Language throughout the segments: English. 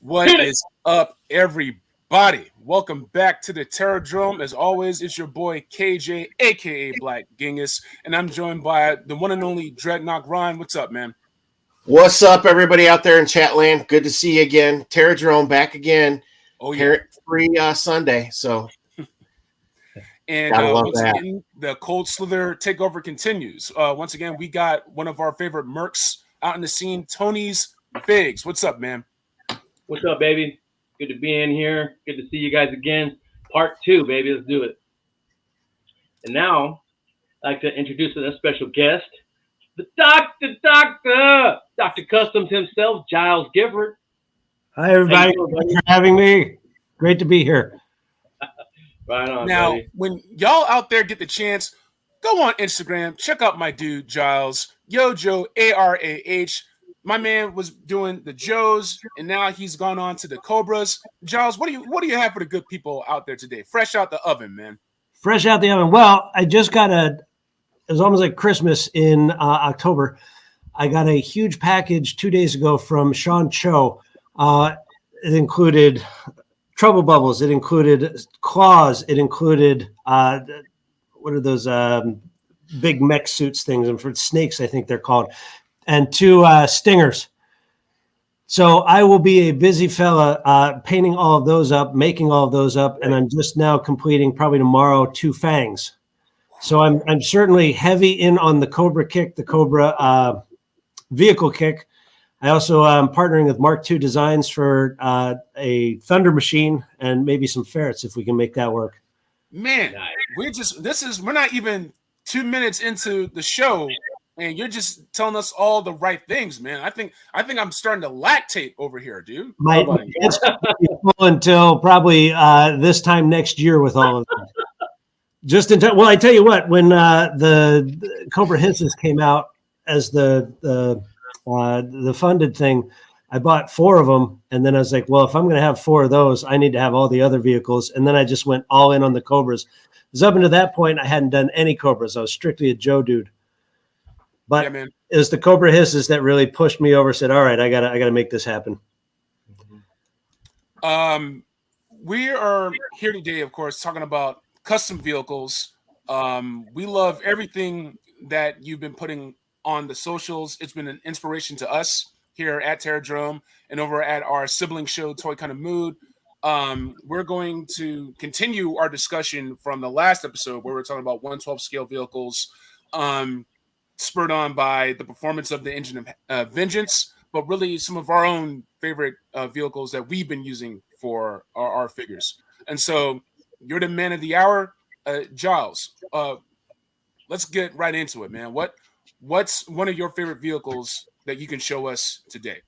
What is up, everybody? Welcome back to the Terror Drome. As always, it's your boy KJ, aka Black Genghis, and I'm joined by the one and only Dreadnought Ryan. What's up, man? What's up, everybody out there in Chatland? Good to see you again. Terror Drome back again. Oh yeah, Parent-free Sunday. So, and once again, the Cold Slither takeover continues. Once again, we got one of our favorite mercs out in the scene, Tony's Figs. What's up, man? What's up, baby? Good to be in here. Good to see you guys again. Part 2, baby. Let's do it. And now, I'd like to introduce a special guest, the Dr. Customs himself, Giles Gifford. Hi, everybody. Thanks for having me. Great to be here. Right on, now, buddy. When y'all out there get the chance, go on Instagram, check out my dude, Giles, Yojo, ARAH. My man was doing the Joes, and now he's gone on to the Cobras. Giles, what do you have for the good people out there today? Fresh out the oven, man. Fresh out the oven. Well, I just got it was almost like Christmas in October. I got a huge package 2 days ago from Sean Cho. It included trouble bubbles. It included claws. It included, what are those big mech suits things? And for snakes, I think they're called. And 2 stingers. So I will be a busy fella painting all of those up, making all of those up, and I'm just now completing probably tomorrow 2 fangs. So I'm certainly heavy in on the Cobra kick, the Cobra vehicle kick. I also am partnering with Mark II Designs for a Thunder machine and maybe some ferrets if we can make that work. Man, we're not even 2 minutes into the show. And you're just telling us all the right things, man. I think I'm starting to lactate over here, dude. It's until probably this time next year with all of that. Just in time. Well, I tell you what, when the Cobra Hisses came out as the funded thing, I bought 4 of them, and then I was like, well, if I'm going to have 4 of those, I need to have all the other vehicles. And then I just went all in on the Cobras. Because up until that point, I hadn't done any Cobras. I was strictly a Joe dude. But yeah, it was the Cobra Hisses that really pushed me over. Said, "All right, I gotta make this happen." We are here today, of course, talking about custom vehicles. We love everything that you've been putting on the socials. It's been an inspiration to us here at Terror Drome and over at our sibling show, Toy Kind of Mood. We're going to continue our discussion from the last episode where we're talking about 1/12 scale vehicles. Spurred on by the performance of the engine of vengeance, but really some of our own favorite vehicles that we've been using for our figures. And so you're the man of the hour, Giles. Let's get right into it, man. What's one of your favorite vehicles that you can show us today?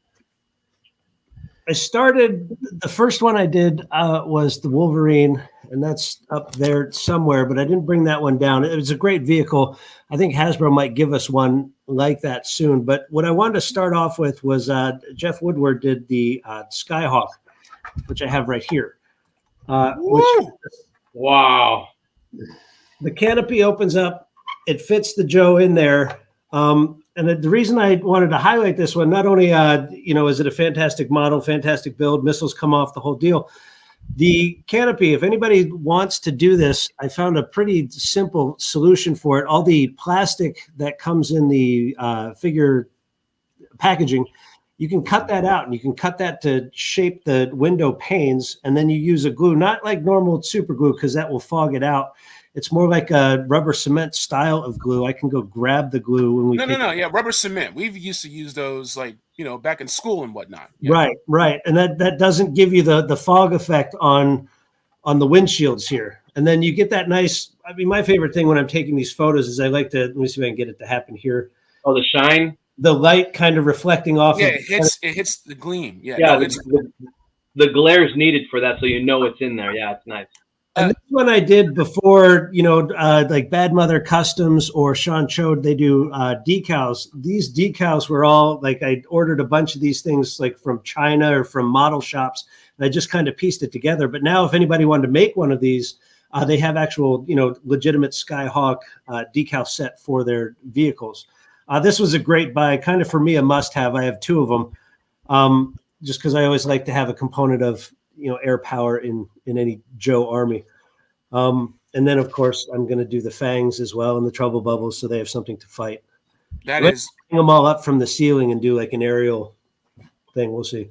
I started, the first one I did was the Wolverine, and that's up there somewhere, but I didn't bring that one down. It was a great vehicle. I think Hasbro might give us one like that soon. But what I wanted to start off with was Jeff Woodward did the Skyhawk, which I have right here. Wow. The canopy opens up. It fits the Joe in there. And the reason I wanted to highlight this one, not only, is it a fantastic model, fantastic build, missiles come off, the whole deal. The canopy, if anybody wants to do this, I found a pretty simple solution for it. All the plastic that comes in the figure packaging, you can cut that out, and you can cut that to shape the window panes, and then you use a glue, not like normal super glue because that will fog it out. It's more like a rubber cement style of glue. I can go grab the glue when we. No. Yeah, rubber cement. We've used to use those, back in school and whatnot. Yeah. Right, and that doesn't give you the fog effect on the windshields here. And then you get that nice. I mean, my favorite thing when I'm taking these photos is I like to. Let me see if I can get it to happen here. Oh, the shine. The light kind of reflecting off. Yeah, it hits the gleam. Yeah, the glare is needed for that, so you know it's in there. Yeah, it's nice. And this one I did before, like Bad Mother Customs or Sean Cho, they do decals. These decals were all like, I ordered a bunch of these things like from China or from model shops, and I just kind of pieced it together. But now if anybody wanted to make one of these, they have actual, legitimate Skyhawk decal set for their vehicles. This was a great buy, kind of for me, a must have. I have 2 of them. just because I always like to have a component of air power in any Joe army. And then of course I'm going to do the fangs as well and the trouble bubbles, so they have something to fight. That Let's is bring them all up from the ceiling and do like an aerial thing. We'll see.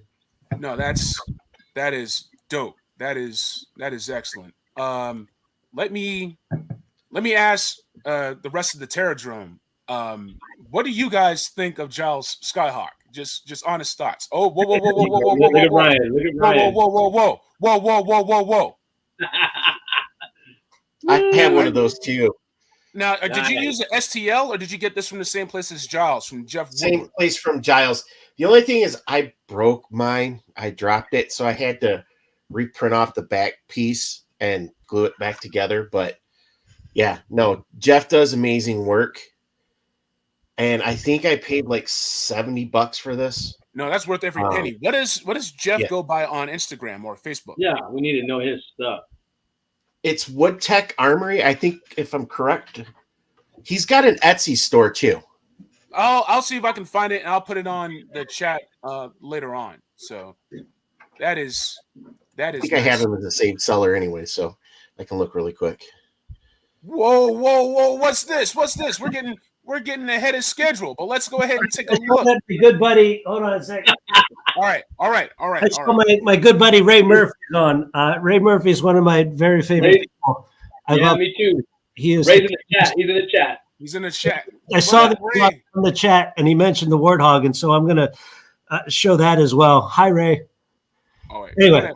no, that is dope. That is excellent. Let me ask the rest of the Terror Drome. What do you guys think of Giles Skyhawk? Just honest thoughts. Oh, whoa, whoa, whoa, whoa, whoa, whoa, whoa, Look at whoa, Ryan. Look at Ryan. whoa, whoa, whoa, whoa, whoa, whoa, whoa, whoa. I have one of those too. Now, did you use the STL or did you get this from the same place as Giles from Jeff? Same Woodward? place from Giles. The only thing is I broke mine. I dropped it, so I had to reprint off the back piece and glue it back together. But yeah, no, Jeff does amazing work. And I think I paid like $70 for this. No, that's worth every penny. What does Jeff yeah. go by on Instagram or Facebook? Yeah, we need to know his stuff. It's Wood Tech Armory. I think, if I'm correct, he's got an Etsy store too. I'll see if I can find it and I'll put it on the chat later on. So that is. I think I have him as the same seller anyway, so I can look really quick. Whoa! What's this? We're getting ahead of schedule, but let's go ahead and take a look. My good buddy, hold on a second. All right. I saw my good buddy Ray Murphy on. Ray Murphy is one of my very favorite people. Me too. He is. Ray's in the chat. He's in the chat. He's in the chat. I saw that in the chat, and he mentioned the Warthog, and so I'm going to show that as well. Hi, Ray. All right. Anyway,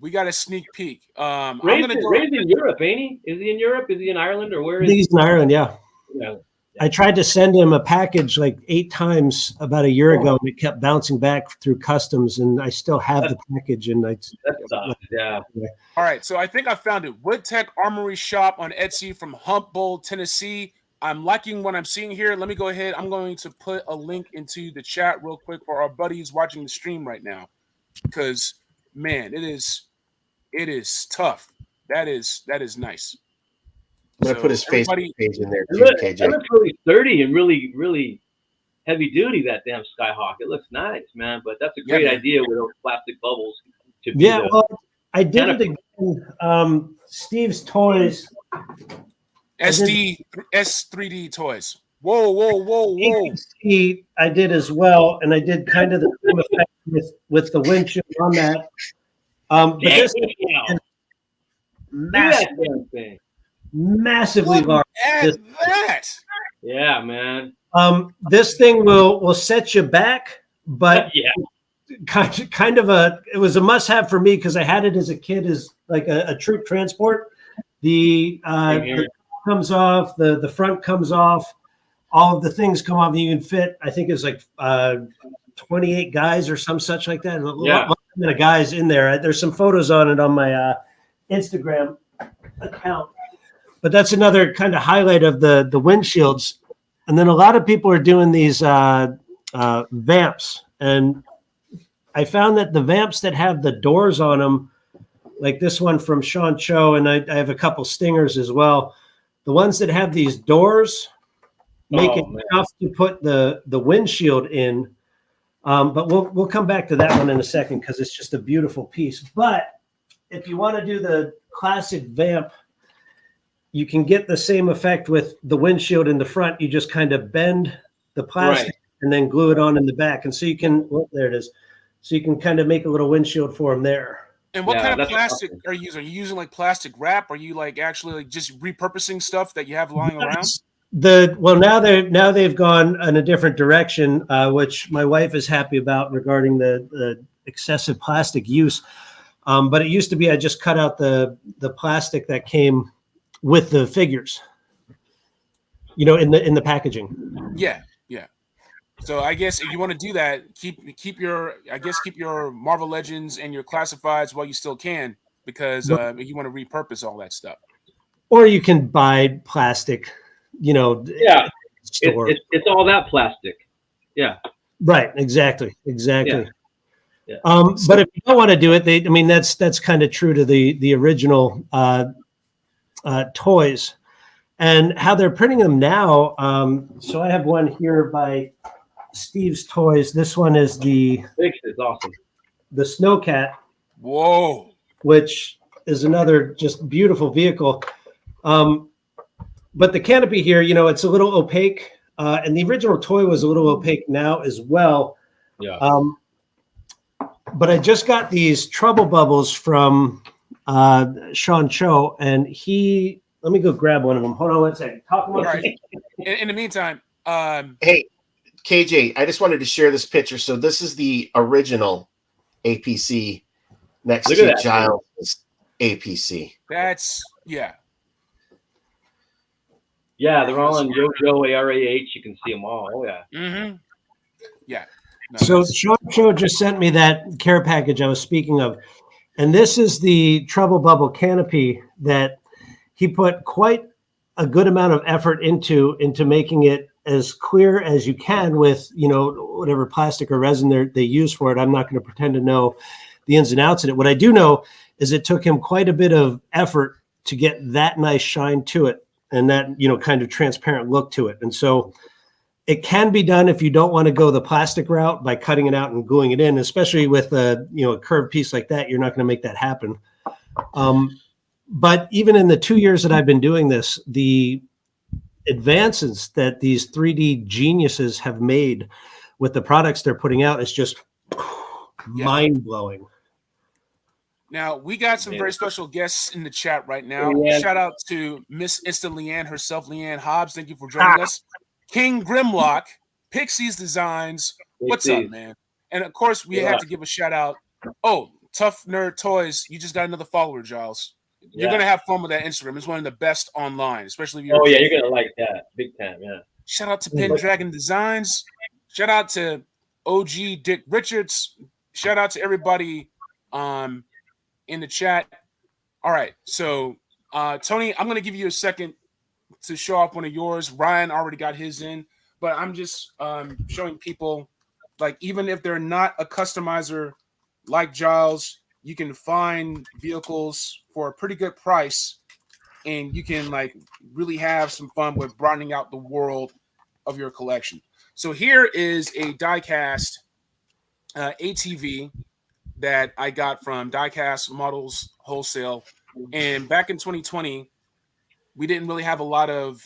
we got a sneak peek. Ray's in Europe, ain't he? Is he in Europe? Is he in Ireland, or where is he? He's in Ireland, yeah. Yeah. I tried to send him a package like 8 times about a year ago, and it kept bouncing back through customs, and I still have the package. And yeah. All right, so I think I found it. Wood Tech Armory Shop on Etsy from Humboldt, Tennessee. I'm liking what I'm seeing here. Let me go ahead. I'm going to put a link into the chat real quick for our buddies watching the stream right now, because man, it is tough. That is nice. I'm going to put his Facebook page in there too, KJ. It looks really sturdy and really, really heavy duty, that damn Skyhawk. It looks nice, man, but that's a great idea with those plastic bubbles. I did it again. Steve's Toys. S3D Toys. Whoa. I did as well, and I did kind of the same effect with the windshield on that. But this is massively large. That. Yeah, man. This thing will set you back, but yeah, it was a must-have for me because I had it as a kid as like a troop transport. The comes off, the front comes off, all of the things come off. You can fit, I think it's like 28 guys or some such like that. A lot of guys in there. There's some photos on it on my Instagram account. But that's another kind of highlight of the windshields. And then a lot of people are doing these vamps. And I found that the vamps that have the doors on them, like this one from Sean Cho, and I have a couple Stingers as well. The ones that have these doors make it tough to put the windshield in. But we'll come back to that one in a second because it's just a beautiful piece. But if you want to do the classic vamp, you can get the same effect with the windshield in the front. You just kind of bend the plastic and then glue it on in the back. And so you can, there it is. So you can kind of make a little windshield for them there. And what kind of plastic are you using? Are you using like plastic wrap? Are you like actually like just repurposing stuff that you have lying around? Now they've gone in a different direction, which my wife is happy about regarding the excessive plastic use. But it used to be I just cut out the plastic that came with the figures, in the packaging. Yeah. So I guess if you want to do that, keep your Marvel Legends and your classifieds while you still can, because if you want to repurpose all that stuff. Or you can buy plastic, Yeah, it's all that plastic. Yeah. Right. Exactly. Yeah. But if you don't want to do it, that's kind of true to the original toys and how they're printing them now. So I have one here by Steve's Toys. This one is It's awesome. the Snowcat, Whoa. which is another just beautiful vehicle. But the canopy here, you know, it's a little opaque, and the original toy was a little opaque now as well. Yeah. But I just got these trouble bubbles from Sean Cho, and let me go grab one of them. Hold on one second. Talk about Right. In the meantime, Hey, KJ, I just wanted to share this picture. So this is the original APC next Look at to that. Giles' APC. that's yeah. Yeah, they're all on JoJo, ARAH. You can see them all. Oh, yeah. Mm-hmm. Yeah. No, So that's- Sean Cho just sent me that care package I was speaking of. And this is the trouble bubble canopy that he put quite a good amount of effort into making it as clear as you can with, you know, whatever plastic or resin they use for it. I'm not going to pretend to know the ins and outs of it. What I do know is it took him quite a bit of effort to get that nice shine to it and that, you know, kind of transparent look to it. And so it can be done if you don't want to go the plastic route by cutting it out and gluing it in, especially with a, you know, a curved piece like that. You're not going to make that happen. But even in the 2 years that I've been doing this, the advances that these 3D geniuses have made with the products they're putting out is just mind blowing. Now we got some very special guests in the chat right now. Leanne. Shout out to Miss Instant Leanne herself, Leanne Hobbs. Thank you for joining us. King Grimlock, Pixies Designs. What's up, man? And of course, we had to give a shout out. Oh, Tough Nerd Toys. You just got another follower, Giles. You're gonna have fun with that Instagram. It's one of the best online, especially if you're. Oh yeah, you're gonna like that big time. Yeah. Shout out to Pendragon Designs. Shout out to OG Dick Richards. Shout out to everybody in the chat. All right, so Tony, I'm gonna give you a second to show off one of yours. Ryan already got his in, but I'm just showing people, like, even if they're not a customizer like Giles, you can find vehicles for a pretty good price, and you can like really have some fun with broadening out the world of your collection. So here is a diecast ATV that I got from Diecast Models Wholesale, and back in 2020. We didn't really have a lot of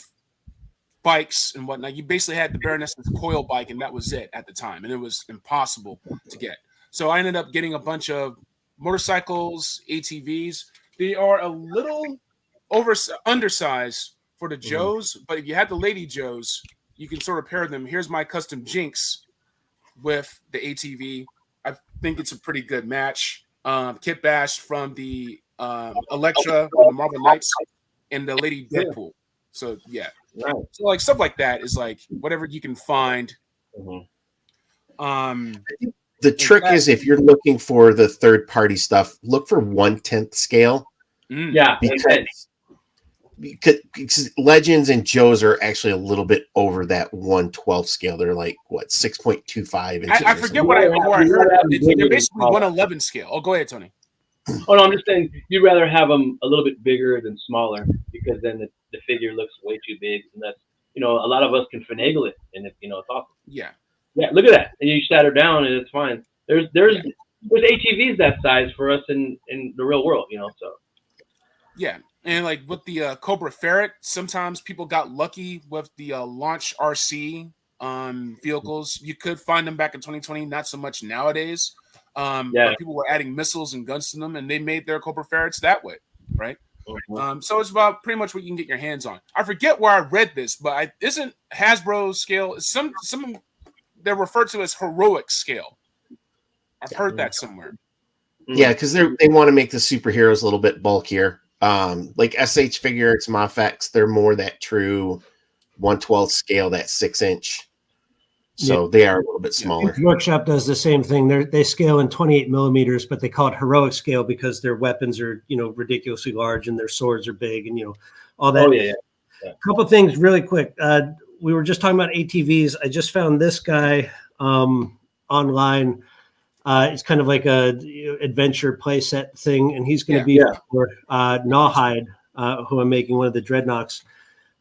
bikes and whatnot. You basically had the Baroness's coil bike, and that was it at the time, and it was impossible to get. So I ended up getting a bunch of motorcycles, ATVs. They are a little undersized for the Joes, but if you had the Lady Joes, you can sort of pair them. Here's my custom Jinx with the ATV. I think it's a pretty good match. Kit Bash from the Elektra from the Marvel Knights. And the Lady Deadpool. So yeah. Right. So like stuff like that is like whatever you can find. I think the trick is if you're looking for the third party stuff, look for 1/10 scale. Yeah. Because Legends and Joes are actually a little bit over that 1/12 scale. They're like what 6.25 inches. I forget what I heard. They're basically 1/11 scale. Oh, go ahead, Tony. Oh no, I'm just saying you'd rather have them a little bit bigger than smaller because then the figure looks way too big, and that's, you know, a lot of us can finagle it, and it's awesome. Yeah. Yeah, look at that, and you sat her down, and it's fine. There's ATVs that size for us in the real world, So. Yeah, and like with the Cobra Ferret, sometimes people got lucky with the Launch RC vehicles. You could find them back in 2020, not so much nowadays. But people were adding missiles and guns to them, and they made their Cobra Ferrets that way, right? So it's about pretty much what you can get your hands on. I forget where I read this, but isn't Hasbro scale some they're referred to as heroic scale? I've heard that somewhere. Yeah, because they want to make the superheroes a little bit bulkier. Like SH Figuarts, Mafex, they're more that true 1/12 scale, that 6-inch. So they are a little bit smaller. Workshop does the same thing. They scale in 28 millimeters, but they call it heroic scale because their weapons are, ridiculously large and their swords are big and, all that. Oh, yeah. A couple things really quick. We were just talking about ATVs. I just found this guy online. It's kind of like a adventure playset thing, and he's going to be for Gnawhide, who I'm making one of the Dreadnoks.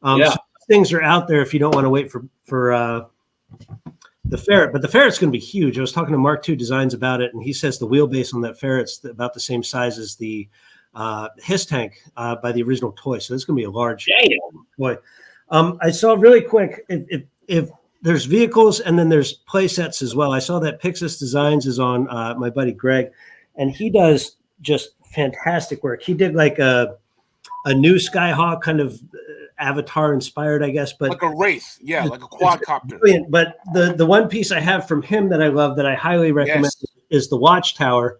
So things are out there if you don't want to wait for the ferret, but the ferret's going to be huge. I was talking to Mark II Designs about it, and he says the wheelbase on that ferret's about the same size as the his tank by the original toy. So it's going to be a large toy. I saw really quick if there's vehicles and then there's play sets as well. I saw that Pixis Designs is on my buddy Greg, and he does just fantastic work. He did like a new Skyhawk kind of Avatar inspired, I guess, but like a Wraith, yeah, like a quadcopter. Brilliant. But the one piece I have from him that I love that I highly recommend is the Watchtower.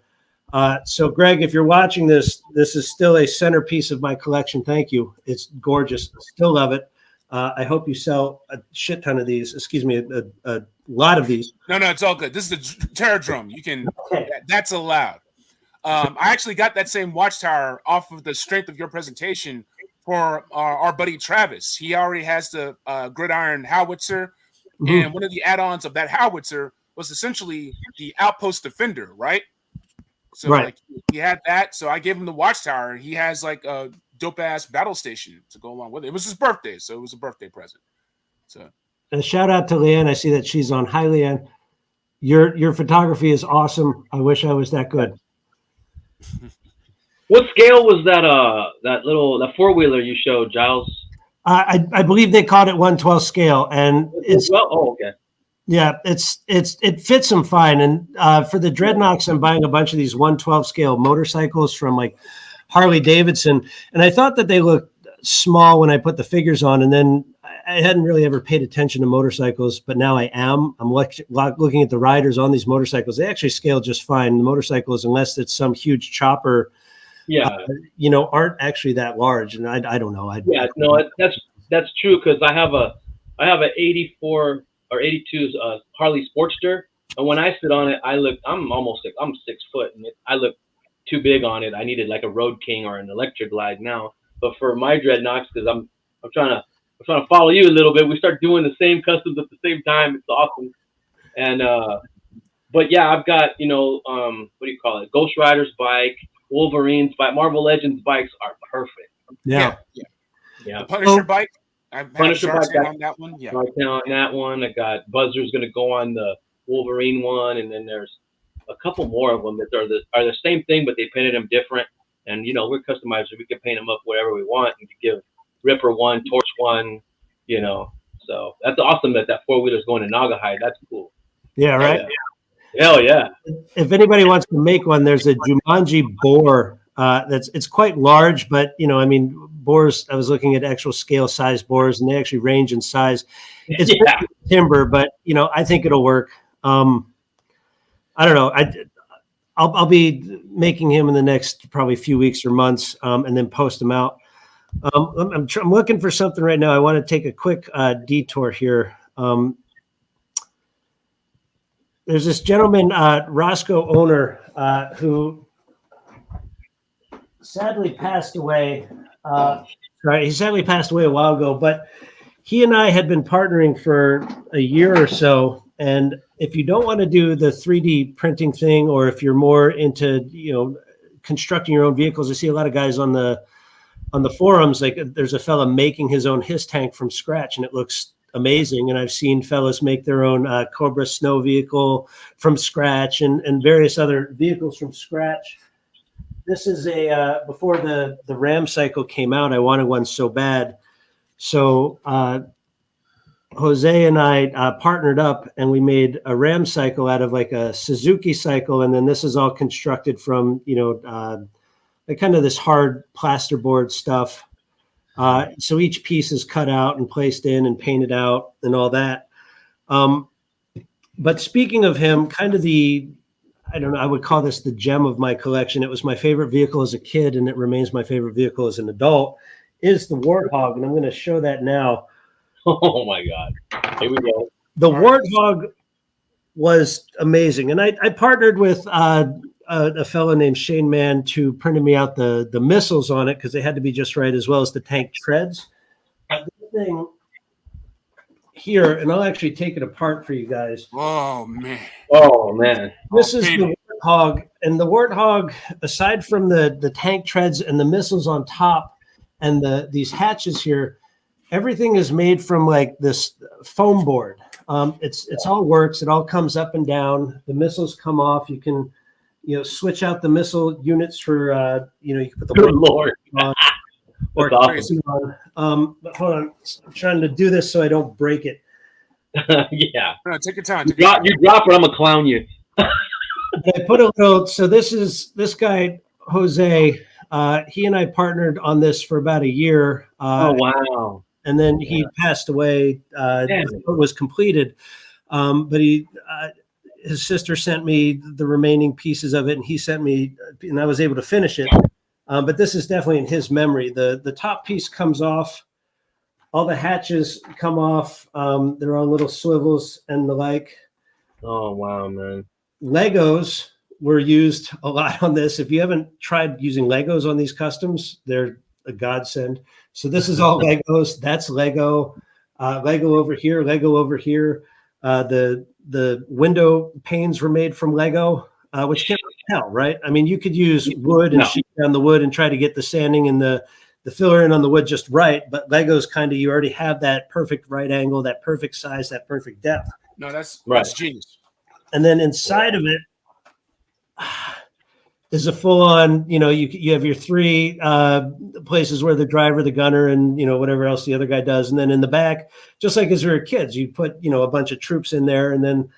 So Greg, if you're watching this is still a centerpiece of my collection. Thank you. It's gorgeous. Still love it. I hope you sell a shit ton of these. Excuse me, a lot of these. No, it's all good. This is the Terror Drome. You can. That's allowed. I actually got that same Watchtower off of the strength of your presentation for our buddy Travis. He already has the gridiron howitzer, and one of the add-ons of that howitzer was essentially the outpost defender, right? So like he had that. So I gave him the Watchtower. He has like a dope-ass battle station to go along with it. It was his birthday, so it was a birthday present. So a shout out to Leanne. I see that she's on. Hi, Leanne. Your photography is awesome. I wish I was that good. What scale was that four-wheeler you showed, Giles? I believe they called it 1/12 scale, and it's okay. Yeah, it fits them fine. And for the Dreadnoks, I'm buying a bunch of these 1/12 scale motorcycles from like Harley Davidson, and I thought that they looked small when I put the figures on, and then I hadn't really ever paid attention to motorcycles, but now I am. I'm looking at the riders on these motorcycles. They actually scale just fine. The motorcycles, unless it's some huge chopper, aren't actually that large. And I don't know. That's true, because I have a 84 or 82's Harley Sportster, and when I sit on it, I'm 6 foot, and I look too big on it. I needed like a Road King or an Electric Glide now. But for my Dreadnoks, because I'm trying to follow you a little bit. We start doing the same customs at the same time. It's awesome. And but yeah, I've got what do you call it? Ghost Rider's bike, Wolverine's bike, Marvel Legends bikes are perfect. Yeah. The Punisher bike. Punisher bike on that one. Yeah. Right now on that one, I got Buzzer's going to go on the Wolverine one, and then there's a couple more of them that are the same thing, but they painted them different. And we're customizers. We can paint them up whatever we want, and give Ripper one, Torch one, So that's awesome that four-wheeler is going to Naugahyde. That's cool. Yeah, right. Hell yeah. If anybody wants to make one, there's a Jumanji boar. It's quite large, but boars. I was looking at actual scale size boars, and they actually range in size. It's timber, but I think it'll work. I don't know. I'll be making him in the next probably few weeks or months, and then post them out. I'm looking for something right now. I want to take a quick detour here. There's this gentleman, Roscoe Owner, who sadly passed away. He sadly passed away a while ago, but he and I had been partnering for a year or so. And if you don't want to do the 3D printing thing, or if you're more into, constructing your own vehicles, I see a lot of guys on the forums, like there's a fella making his own tank from scratch, and it looks amazing. And I've seen fellas make their own Cobra snow vehicle from scratch, and various other vehicles from scratch. This is before the Ram cycle came out, I wanted one so bad. So Jose and I partnered up, and we made a Ram cycle out of like a Suzuki cycle. And then this is all constructed from, like kind of this hard plasterboard stuff. So each piece is cut out and placed in and painted out and all that. But speaking of him, kind of I don't know, I would call this the gem of my collection. It was my favorite vehicle as a kid, and it remains my favorite vehicle as an adult, is the Warthog. And I'm going to show that now. Oh my God. Here we go. The Warthog was amazing. And I partnered with a fellow named Shane Mann to printed me out the missiles on it, because they had to be just right, as well as the tank treads. This thing here, and I'll actually take it apart for you guys. Oh man. This is the Warthog, and the Warthog, aside from the tank treads and the missiles on top and these hatches here, everything is made from like this foam board. It's all works. It all comes up and down. The missiles come off. You can, switch out the missile units for, you can put the Good Lord. on. Or Awesome. but hold on, I'm trying to do this so I don't break it. Yeah. No, take your time. You drop or I'm gonna clown you. I put a little. So this guy Jose. He and I partnered on this for about a year. Oh wow! And then he passed away. It was completed, but his sister sent me the remaining pieces of it, and he sent me, and I was able to finish it. But this is definitely in his memory. The top piece comes off. All the hatches come off. They're on little swivels and the like. Oh, wow, man. Legos were used a lot on this. If you haven't tried using Legos on these customs, they're a godsend. So this is all Legos. That's Lego. Lego over here. Lego over here. The window panes were made from Lego, which can't tell, right? I mean, you could use wood and sheet down the wood and try to get the sanding and the filler in on the wood just right. But Legos kind of, you already have that perfect right angle, that perfect size, that perfect depth. No, that's genius. And then inside of it is a full-on, you have your three places where the driver, the gunner, and, whatever else the other guy does. And then in the back, just like as we were kids, you put, a bunch of troops in there and then,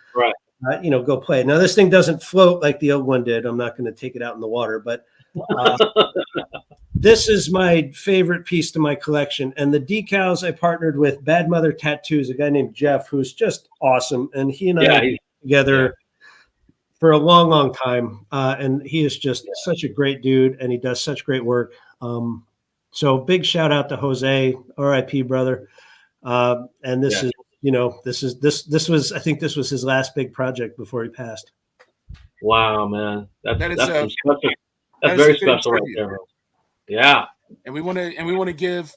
go play. Now, this thing doesn't float like the old one did. I'm not going to take it out in the water, but this is my favorite piece to my collection. And the decals, I partnered with Bad Mother Tattoos, a guy named Jeff, who's just awesome. And he and I together for a long, long time. And he is just such a great dude, and he does such great work. So big shout out to Jose, RIP brother. And this is, I think this was his last big project before he passed. Wow, man. That's very very special right there, bro. Yeah. And we want to give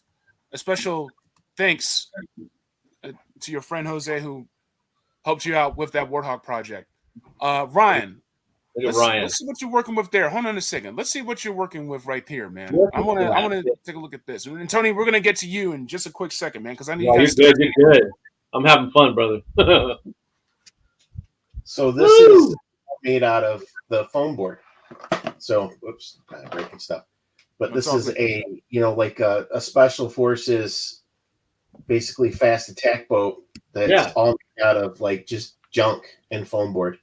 a special thanks to your friend Jose, who helped you out with that Warthog project. Ryan, let's see what you're working with there. Hold on a second. Let's see what you're working with right here, man. I want to take a look at this. And Tony, we're gonna get to you in just a quick second, man, because I need you guys. You're good. I'm having fun, brother. So this is made out of the foam board. So, whoops, breaking stuff. But this is like a special forces, basically fast attack boat that's all made out of like just junk and foam board.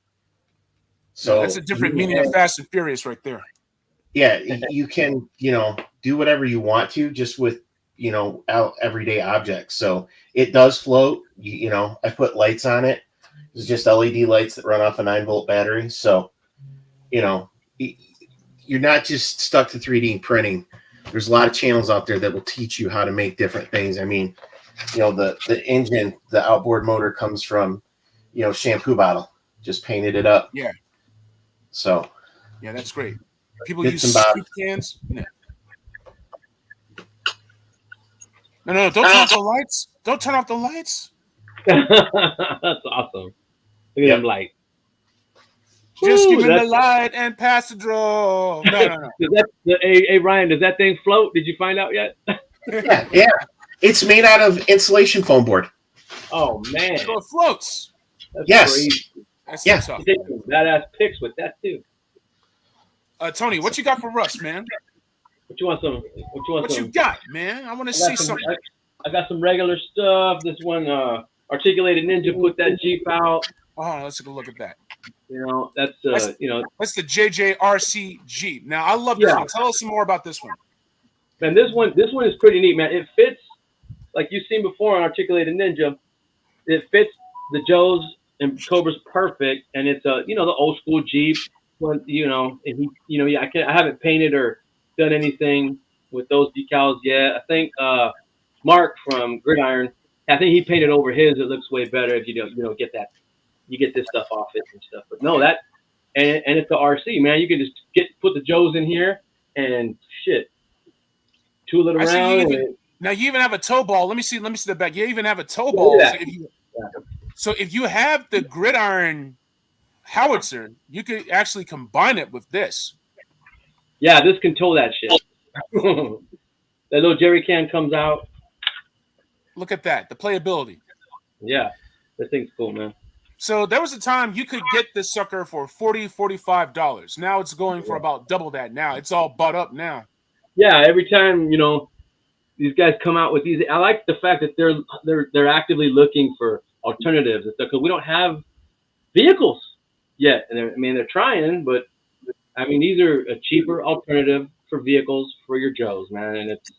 So that's a different meaning of Fast and Furious right there. Yeah, you can, do whatever you want to just with, everyday objects. So it does float. I put lights on it. It's just LED lights that run off a 9-volt battery. So, you're not just stuck to 3D printing. There's a lot of channels out there that will teach you how to make different things. I mean, the engine, the outboard motor comes from, shampoo bottle. Just painted it up. Yeah. So. Yeah, that's great. People use soup cans. No. No, don't turn off the lights. Don't turn off the lights. That's awesome. Look at them light. Just give me the light and pass the draw. No. Hey, Ryan, does that thing float? Did you find out yet? Yeah. It's made out of insulation foam board. Oh, man. So it floats. That's crazy. That's tough. Badass pics with that, too. Tony, what you got for us, man? What you want? You got, man? I want to see something. I got some regular stuff. This one, Articulated Ninja put that Jeep out. Oh, let's take a look at that. That's the JJRC Jeep. Now, I love this one. Tell us some more about this one. Man, this one is pretty neat, man. It fits, like you've seen before on Articulated Ninja. It fits the Joes and Cobra's perfect, and it's the old school Jeep. And I haven't painted or done anything with those decals yet. I think Mark from Gridiron, I think he painted over his. It looks way better if you don't get that. You get this stuff off it and stuff. But no, and it's the RC, man. You can just put the Joes in here and tool it around. Now you even have a tow ball. Let me see the back. You even have a tow ball. So if you have the Gridiron howitzer, you could actually combine it with this. Yeah, this can tow that shit. That little jerry can comes out. Look at that, the playability. Yeah, this thing's cool, man. So there was a time you could get this sucker for $40, $45. Now it's going for about double that. Now it's all bought up now. Yeah, every time these guys come out with these, I like the fact that they're actively looking for alternatives and stuff because we don't have vehicles yet. And they're trying, but I mean these are a cheaper alternative for vehicles for your Joes, man. And it's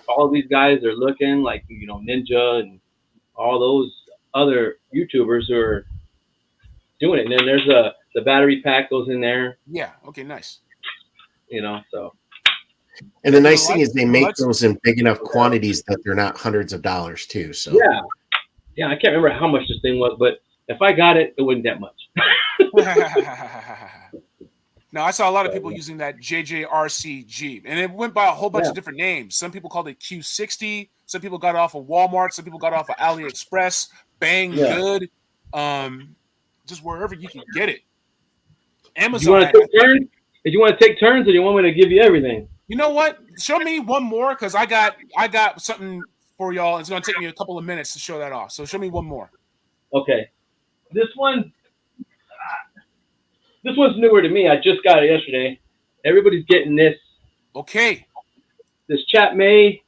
all these guys are looking like Ninja and all those other YouTubers who are doing it. And then there's the battery pack goes in there. Yeah. Okay. Nice. So. And the nice thing is they make those in big enough quantities that they're not hundreds of dollars too. So yeah, I can't remember how much this thing was, but if I got it, it wasn't that much. Now I saw a lot of people using that JJRC Jeep, and it went by a whole bunch of different names. Some people called it Q60. Some people got it off of Walmart. Some people got it off of AliExpress. Bang good. Just wherever you can get it. Amazon. Did you want to take turns, or do you want me to give you everything? You know what? Show me one more because I got something for y'all. It's gonna take me a couple of minutes to show that off. So show me one more. Okay. This one's newer to me. I just got it yesterday. Everybody's getting this. Okay. This Chat May.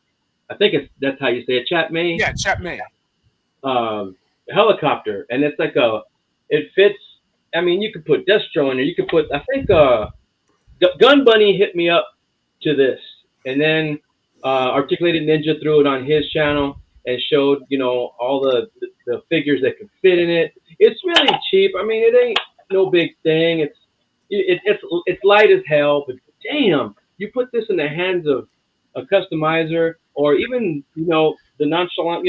I think that's how you say it. Chat May. Yeah, Chat May. Helicopter, and it's like it fits. I mean, you could put Destro in there. You could put. I think Gun Bunny hit me up to this, and then Articulated Ninja threw it on his channel and showed all the figures that could fit in it. It's really cheap. I mean, it ain't no big thing. It's light as hell, but damn, you put this in the hands of a customizer or even the nonchalant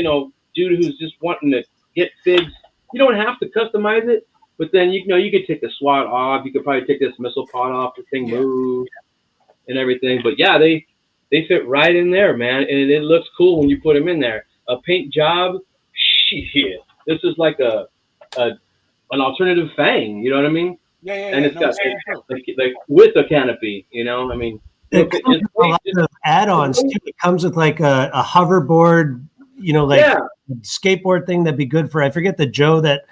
dude who's just wanting to get figs. You don't have to customize it, but then you could take the SWAT off. You could probably take this missile pod off. The thing moves and everything. But yeah, they fit right in there, man, and it looks cool when you put them in there. A paint job, shit. This is like an alternative Fang. You know what I mean? Yeah. And it's got like with a canopy. I mean, it comes with a lot of add-ons too. It comes with like a hoverboard, skateboard thing that'd be good for. I forget the Joe that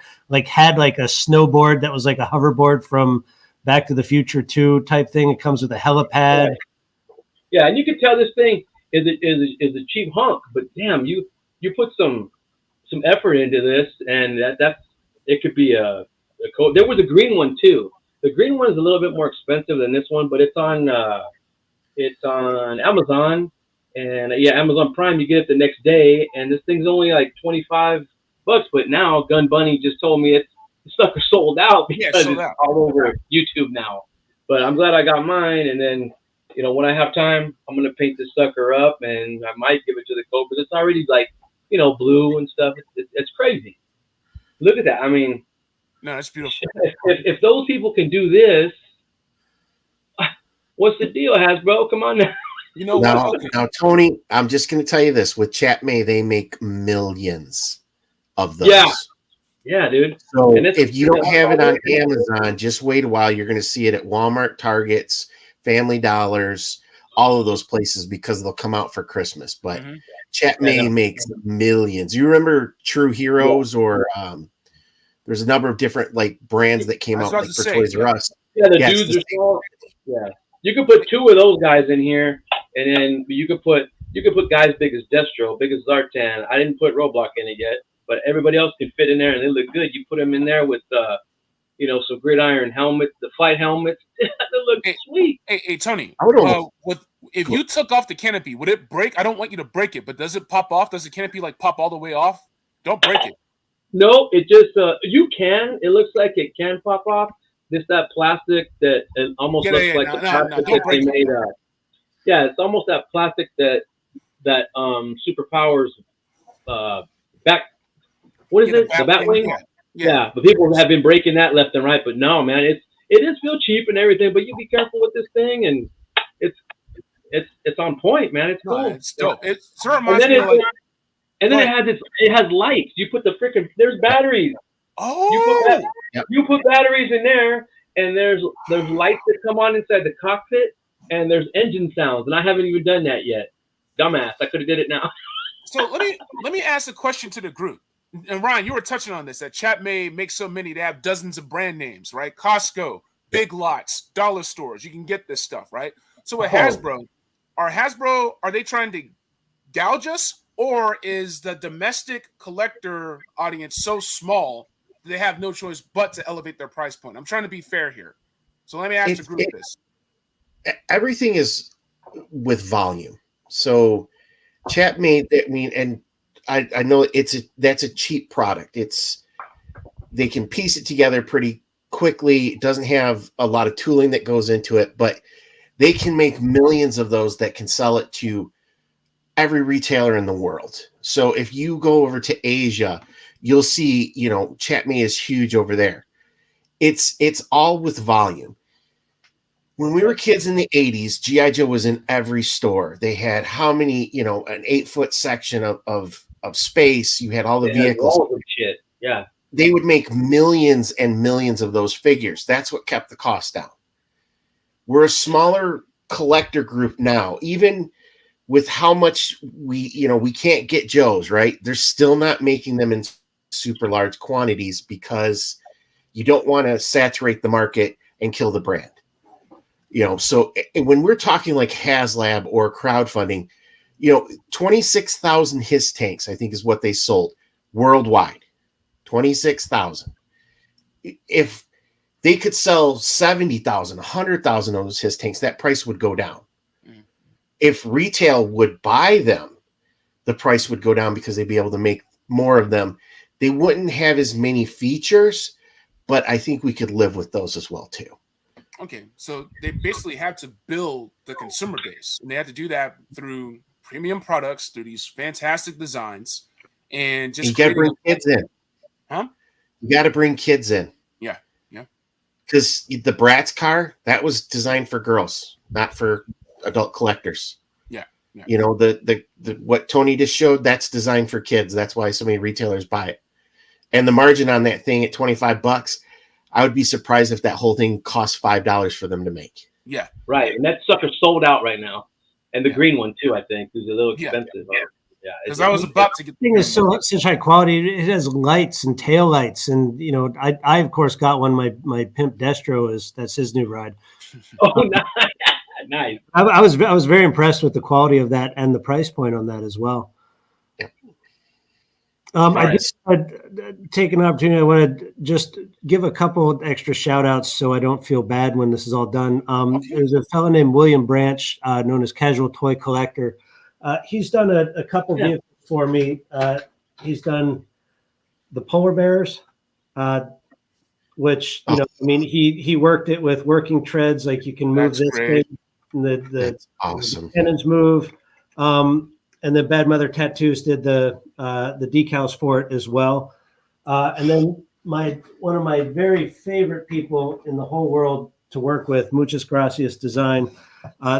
had like a snowboard that was like a hoverboard from Back to the Future 2 type thing. It comes with a helipad. Yeah, and you can tell this thing is a cheap hunk, but damn, you put some effort into this, and that's it could be a cool. There was a green one too. The green one is a little bit more expensive than this one, but it's on Amazon, and Amazon Prime. You get it the next day, and this thing's only like $25. But now Gun Bunny just told me the sucker sold out because it's all over YouTube now. But I'm glad I got mine, and then when I have time, I'm gonna paint this sucker up, and I might give it to the coach because it's already blue and stuff. It's crazy. Look at that. I mean, no, that's beautiful. If those people can do this, what's the deal, Hasbro? Come on now. Now, Tony, I'm just going to tell you this. With Chat May, they make millions of those. Yeah, dude. So if you don't have it on Amazon, just wait a while. You're going to see it at Walmart, Targets, Family Dollars, all of those places because they'll come out for Christmas. But Chat May makes millions. You remember True Heroes or there's a number of different brands that came out for Toys R Us. Yeah, the dudes are so. Yeah, you could put 2 of those guys in here, and then you could put guys big as Destro, big as Zartan. I didn't put Roblox in it yet, but everybody else can fit in there, and they look good. You put them in there with some gridiron helmets, the flight helmets. They look sweet. Hey, Tony. If you took off the canopy, would it break? I don't want you to break it, but does it pop off? Does the canopy pop all the way off? Don't break it. No, it just you can. It looks like it can pop off. This that plastic that it almost looks like the plastic that they made. It's almost that plastic that Superpowers back. What is it? The Batwing. Yeah, but people have been breaking that left and right. But no, man, it is feel cheap and everything. But you be careful with this thing, and it's on point, man. It's cool. It's dope. It sort of reminds me of and then it has lights. You put there's batteries. Oh, you put batteries in there, and there's lights that come on inside the cockpit, and there's engine sounds, and I haven't even done that yet. Dumbass, I could have did it now. So let me ask a question to the group. And Ryan, you were touching on this, that Chat May makes so many, they have dozens of brand names, right? Costco, Big Lots, dollar stores, you can get this stuff, right? So with Hasbro, are they trying to gouge us, or is the domestic collector audience so small that they have no choice but to elevate their price point? I'm trying to be fair here. So let me ask the group this. Everything is with volume. So Chat May, and I know that's a cheap product. They can piece it together pretty quickly. It doesn't have a lot of tooling that goes into it, but they can make millions of those that can sell it to every retailer in the world. So if you go over to Asia, you'll see, Chat May is huge over there. It's all with volume. When we were kids in the 80s, G.I. Joe was in every store. They had how many, an 8-foot section of space. You had all the vehicles. All of the shit. Yeah. They would make millions and millions of those figures. That's what kept the cost down. We're a smaller collector group now, even with how much we can't get Joes, right? They're still not making them in super large quantities because you don't want to saturate the market and kill the brand. So when we're talking like HasLab or crowdfunding, 26,000 HISS tanks, I think is what they sold worldwide. 26,000. If they could sell 70,000, 100,000 of those HISS tanks, that price would go down. Mm. If retail would buy them, the price would go down because they'd be able to make more of them. They wouldn't have as many features, but I think we could live with those as well too. Okay, so they basically have to build the consumer base, and they have to do that through premium products, through these fantastic designs, and just you got to bring kids in. Huh? You got to bring kids in. Yeah. Because the Bratz car, that was designed for girls, not for adult collectors. Yeah. The what Tony just showed, that's designed for kids. That's why so many retailers buy it. And the margin on that thing at $25, I would be surprised if that whole thing cost $5 for them to make. Yeah. Right. And that sucker sold out right now. And the green one too, I think, is a little expensive. Yeah. Because I was about to get the thing is such high quality. It has lights and tail lights, and I of course got one. My pimp Destro that's his new ride. Oh, nice. I was very impressed with the quality of that and the price point on that as well. I just take an opportunity. I want to just give a couple extra shout outs so I don't feel bad when this is all done. There's a fellow named William Branch, known as Casual Toy Collector. He's done a couple vehicles for me. He's done the polar bears, which, he worked it with working treads. Like you can move this thing, the awesome cannons move. And then Bad Mother Tattoos did the decals for it as well. And then one of my very favorite people in the whole world to work with, Muchas Gracias Design.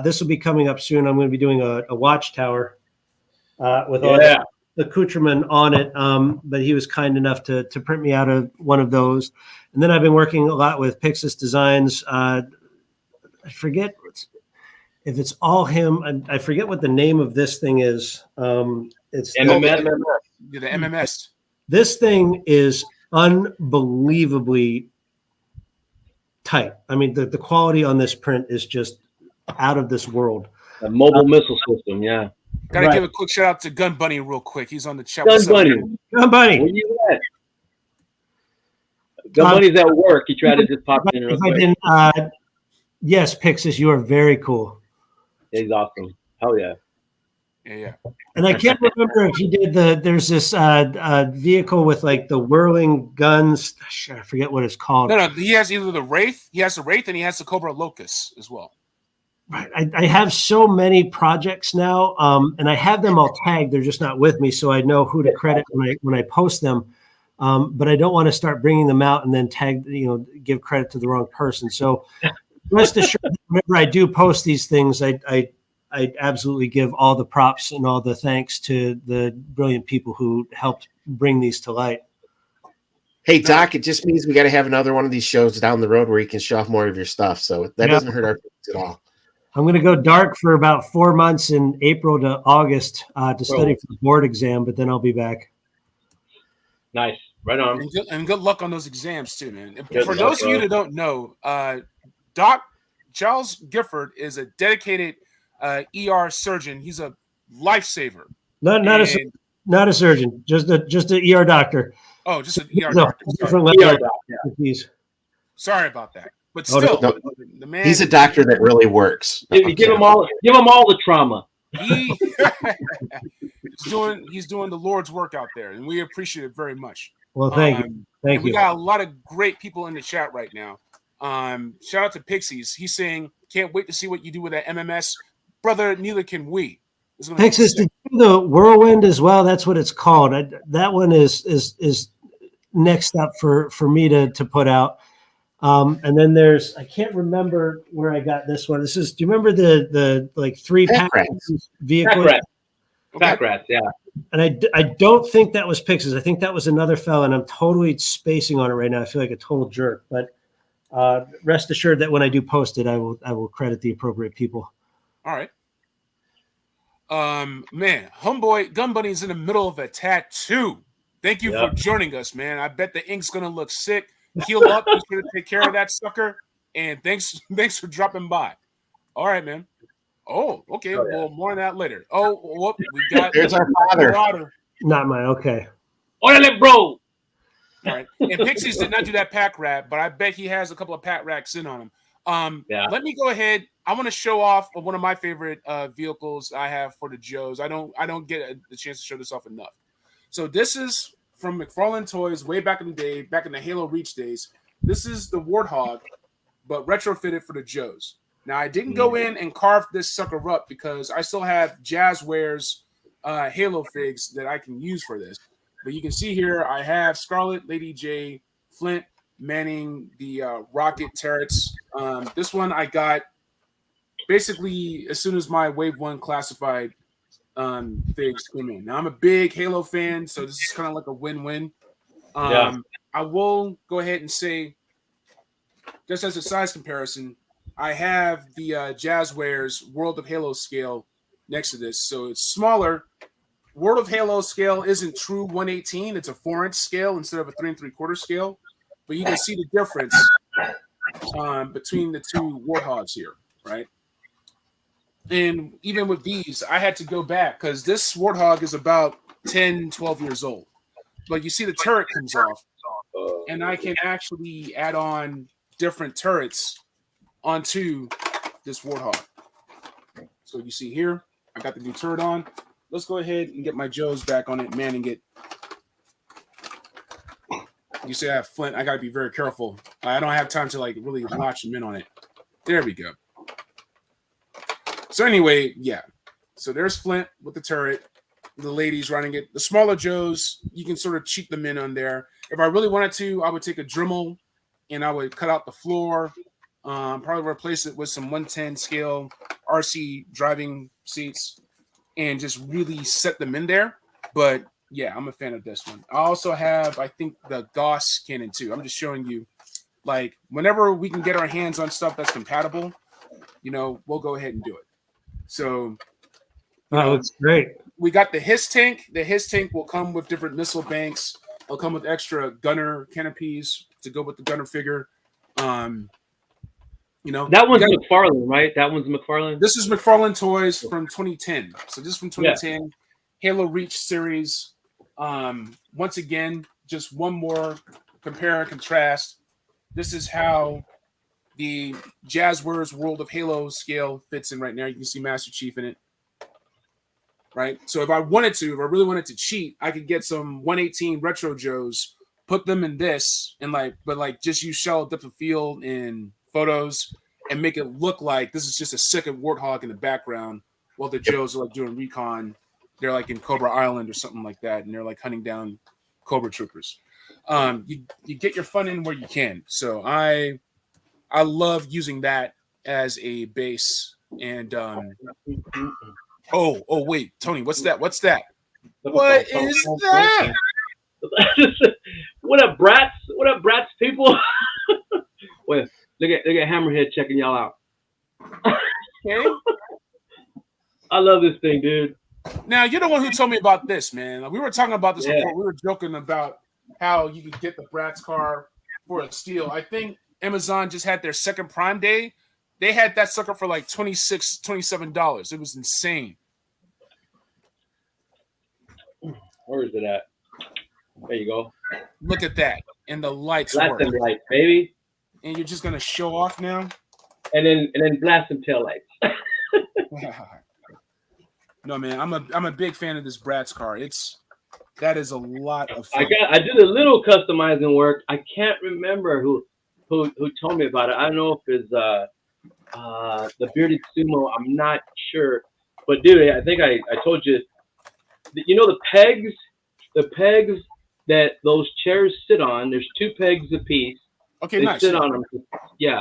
This will be coming up soon. I'm going to be doing a watchtower with all the accoutrement on it. But he was kind enough to print me out one of those. And then I've been working a lot with Pixis Designs. I forget if it's all him. I forget what the name of this thing is. It's MMS. The MMS. This thing is unbelievably tight. I mean, the quality on this print is just out of this world. A mobile missile system, yeah. Gotta give a quick shout out to Gun Bunny real quick. He's on the chat. Gun Bunny. Where you at? Gun Bunny's at work. He tried to just pop in real quick. Yes, Pixis, you are very cool. He's awesome. Hell yeah. Yeah. And I can't remember if he did there's this vehicle with like the whirling guns. I forget what it's called. No, he has either the Wraith, and he has the Cobra Locust as well. Right. I have so many projects now, and I have them all tagged. They're just not with me, so I know who to credit when I post them. But I don't want to start bringing them out and then give credit to the wrong person. So rest assured, whenever I do post these things, I absolutely give all the props and all the thanks to the brilliant people who helped bring these to light. Hey, Doc, it just means we got to have another one of these shows down the road where you can show off more of your stuff. So that doesn't hurt our feelings at all. I'm going to go dark for about 4 months in April to August to study for the board exam, but then I'll be back. Nice. Right on. And good luck on those exams too, man. Good For luck, those of you bro. that don't know, Doc Charles Gifford is a dedicated ER surgeon. He's a lifesaver. Not a surgeon, just a ER doctor. Oh, just an ER doctor. Sorry. ER doc, yeah. Sorry about that. But still, the man, he's a doctor that really works. Give him all the trauma. He's doing the Lord's work out there, and we appreciate it very much. Well, thank you. Thank you. We got a lot of great people in the chat right now. Shout out to Pixies. He's saying, "Can't wait to see what you do with that MMS, brother. Neither can we." Pixies, did you do the Whirlwind as well? That's what it's called. That one is next up for me to put out. And then there's, I can't remember where I got this one. Do you remember the like 3-pack vehicle? Pack rats, yeah. And I don't think that was Pixies. I think that was another fella, and I'm totally spacing on it right now. I feel like a total jerk, but rest assured that when I do post it, I will credit the appropriate people. All right. Man, Homeboy Gun Bunny's in the middle of a tattoo. Thank you for joining us, man. I bet the ink's gonna look sick. Heal up. He's gonna take care of that sucker. And thanks for dropping by. All right, man. Oh, okay. Oh, yeah. Well, more on that later. Oh, whoop, we got. There's our father. Not mine. Okay. Orale, bro. All right. And Pixies did not do that pack rat, but I bet he has a couple of pack racks in on him. Let me go ahead. I want to show off one of my favorite vehicles I have for the Joes. I don't get the chance to show this off enough. So this is from McFarlane Toys way back in the day, back in the Halo Reach days. This is the Warthog, but retrofitted for the Joes. Now, I didn't go in and carve this sucker up because I still have Jazzwares Halo figs that I can use for this. But you can see here, I have Scarlet, Lady J, Flint, Manning, the rocket turrets. This one I got basically as soon as my Wave 1 classified figs came in. Now, I'm a big Halo fan, so this is kind of like a win-win. I will go ahead and say, just as a size comparison, I have the Jazzwares World of Halo scale next to this. So it's smaller. World of Halo scale isn't true 118. It's a 4-inch scale instead of a 3 3/4 scale. But you can see the difference between the two Warthogs here, right? And even with these, I had to go back because this Warthog is about 10, 12 years old. But you see the turret comes off, and I can actually add on different turrets onto this Warthog. So you see here, I got the new turret on. Let's go ahead and get my Joes back on it, manning it. You see I have Flint. I got to be very careful. I don't have time to like really latch them in on it. There we go. So anyway, yeah. So there's Flint with the turret. The ladies running it. The smaller Joes, you can sort of cheat them in on there. If I really wanted to, I would take a Dremel and I would cut out the floor. Probably replace it with some 110 scale RC driving seats and just really set them in there. But yeah, I'm a fan of this one. I also have, I think, the Gauss cannon too. I'm just showing you, like, whenever we can get our hands on stuff that's compatible, we'll go ahead and do it. So, that's great. We got the HISS tank. The HISS tank will come with different missile banks. It'll come with extra gunner canopies to go with the gunner figure. That one's McFarlane, right? That one's McFarlane. This is McFarlane Toys from 2010. So this is from 2010, Halo Reach series. Once again, just one more compare and contrast. This is how the Jazzwares World of Halo scale fits in right now. You can see Master Chief in it. Right? So if I really wanted to cheat, I could get some 118 Retro Joes, put them in this, and just use shallow depth of field in photos and make it look like this is just a second Warthog in the background while the Joes are like doing recon. They're like in Cobra Island or something like that, and they're like hunting down Cobra troopers. You get your fun in where you can. So I love using that as a base. And oh wait, Tony, what's that? What is that? What up, Bratz? What up, Bratz people? Wait, look at Hammerhead checking y'all out. Okay. I love this thing, dude. Now you're the one who told me about this, man. We were talking about this Yeah. before. We were joking about how you could get the Bratz car for a steal. I think Amazon just had their second Prime Day. They had that sucker for like $26, $27. It was insane. Where is it at? There you go. Look at that. And the lights Blast work. them lights, baby. And you're just gonna show off now? And then blast them tail lights. No, man, I'm a big fan of this Bratz car. That is a lot of fun. I did a little customizing work. I can't remember who told me about it. I don't know if it's the Bearded Sumo. I'm not sure. But dude, I think I told you. You know the pegs that those chairs sit on. There's 2 pegs apiece. Okay, they nice. sit on them. Yeah.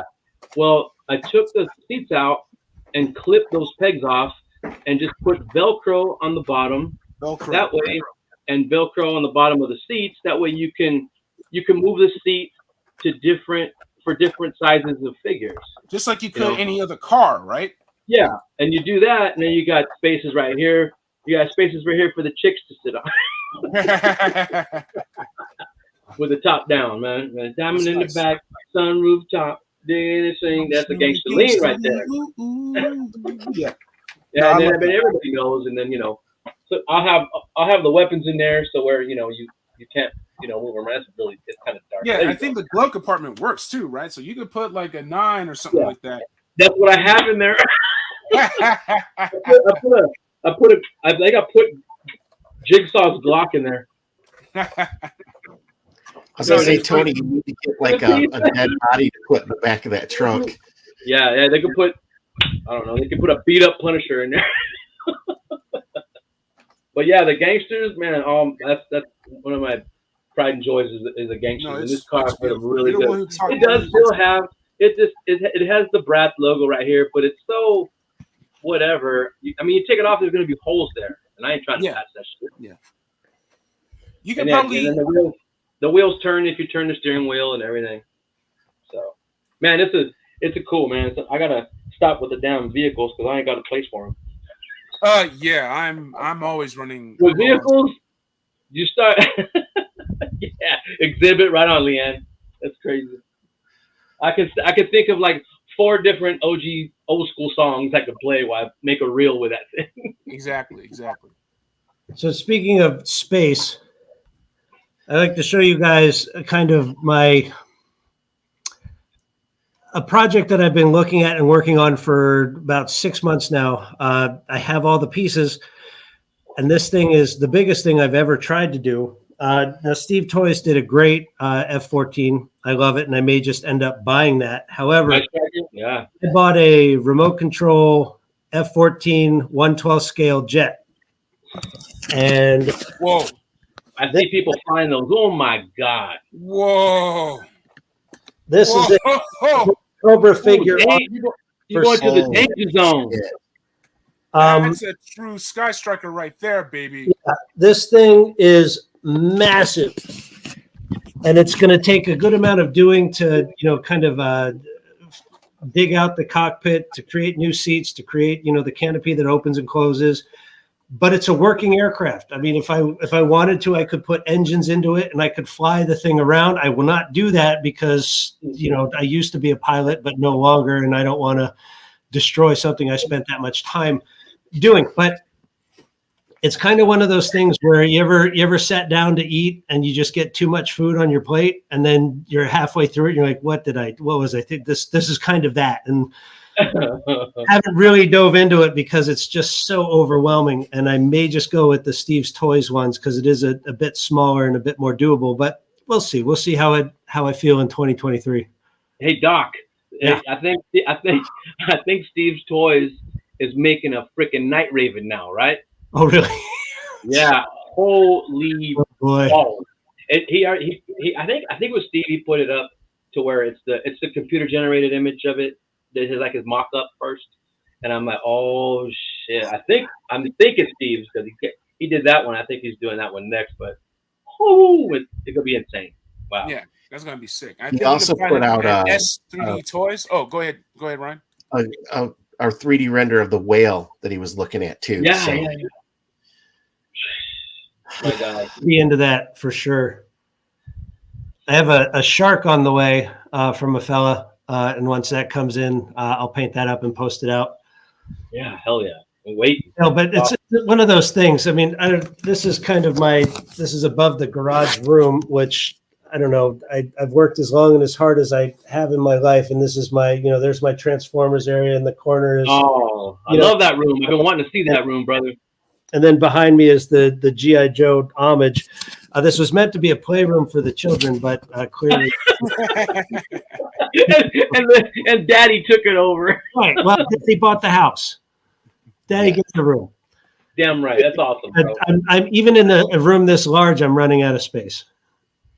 Well, I took the seats out and clipped those pegs off, and just put Velcro on the bottom. Velcro. That way, and Velcro on the bottom of the seats. That way, you can move the seat to different sizes of figures. Just like you could any other car, right? Yeah, and you do that, and then you got spaces right here. You got spaces right here for the chicks to sit on. With the top down, man. Diamond in the back, sunroof top. That's a gangster lean right there. Yeah. Yeah, and then everybody knows, and then so I'll have the weapons in there, so where you can't move them around. It's kind of dark. Yeah, I think the glove compartment works too, right? So you could put like a 9 or something like that. That's what I have in there. I think I put Jigsaw's Glock in there. I was gonna say, Tony, you need to get like a dead body to put in the back of that trunk. Yeah, they could put. I don't know. They could put a beat up Punisher in there. But yeah, the gangsters, man. That's one of my pride and joys is a gangster. And this car is really good. It does still have it has the Bratz logo right here, but it's so whatever. I mean, you take it off, there's gonna be holes there, and I ain't trying to patch that shit. Yeah. You can probably. And then the wheels turn if you turn the steering wheel and everything. So, man, it's a cool, man. I gotta stop with the damn vehicles because I ain't got a place for them. Yeah, I'm always running with vehicles. You start, yeah, exhibit right on, Leanne. That's crazy. I could think of like 4 different old school songs I could play while I make a reel with that thing. Exactly. So speaking of space, I'd like to show you guys kind of a project that I've been looking at and working on for about 6 months now. I have all the pieces, and this thing is the biggest thing I've ever tried to do. Now, Steve Toys did a great F-14. I love it, and I may just end up buying that. However, I bought a remote control F-14 1/12 scale jet. And whoa. I see people flying those. Oh, my God. Whoa. This is a Cobra figure. You're going to the danger zone. That's a true Sky Striker right there, baby. Yeah, this thing is massive. And it's going to take a good amount of doing to, kind of dig out the cockpit, to create new seats, to create, the canopy that opens and closes. But it's a working aircraft. I mean, if I wanted to, I could put engines into it and I could fly the thing around. I will not do that because, I used to be a pilot, but no longer. And I don't want to destroy something I spent that much time doing. But it's kind of one of those things where you ever sat down to eat and you just get too much food on your plate. And then you're halfway through it. And you're like, what was I think this is kind of that. And haven't really dove into it because it's just so overwhelming, and I may just go with the Steve's Toys ones because it is a bit smaller and a bit more doable. But we'll see. We'll see how I feel in 2023. Hey Doc, yeah. I think Steve's Toys is making a freaking Night Raven now, right? Oh really? Yeah. Holy boy! Balls. He I think it was Steve. He put it up to where it's the computer generated image of it. This is like his mock-up first, and I'm like, oh shit! I'm thinking Steve's because he did that one. I think he's doing that one next, but it could be insane. Wow. Yeah, that's gonna be sick. He also put out S3D Toys. Oh, go ahead, Ryan. our 3D render of the whale that he was looking at too. Yeah, so. yeah. My God. Be into that for sure. I have a shark on the way from a fella, and once that comes in, I'll paint that up and post it out. Yeah, hell yeah. Wait. No, but it's one of those things. I mean, this is kind of this is above the garage room, which I don't know. I've worked as long and as hard as I have in my life, and this is there's my Transformers area in the corner. Oh, I love that room. I've been wanting to see that room, brother. And then behind me is the G.I. Joe homage. This was meant to be a playroom for the children, but clearly. and Daddy took it over. Right. Well, they bought the house. Daddy gets the room. Damn right. That's awesome, bro. I'm even in a room this large, I'm running out of space.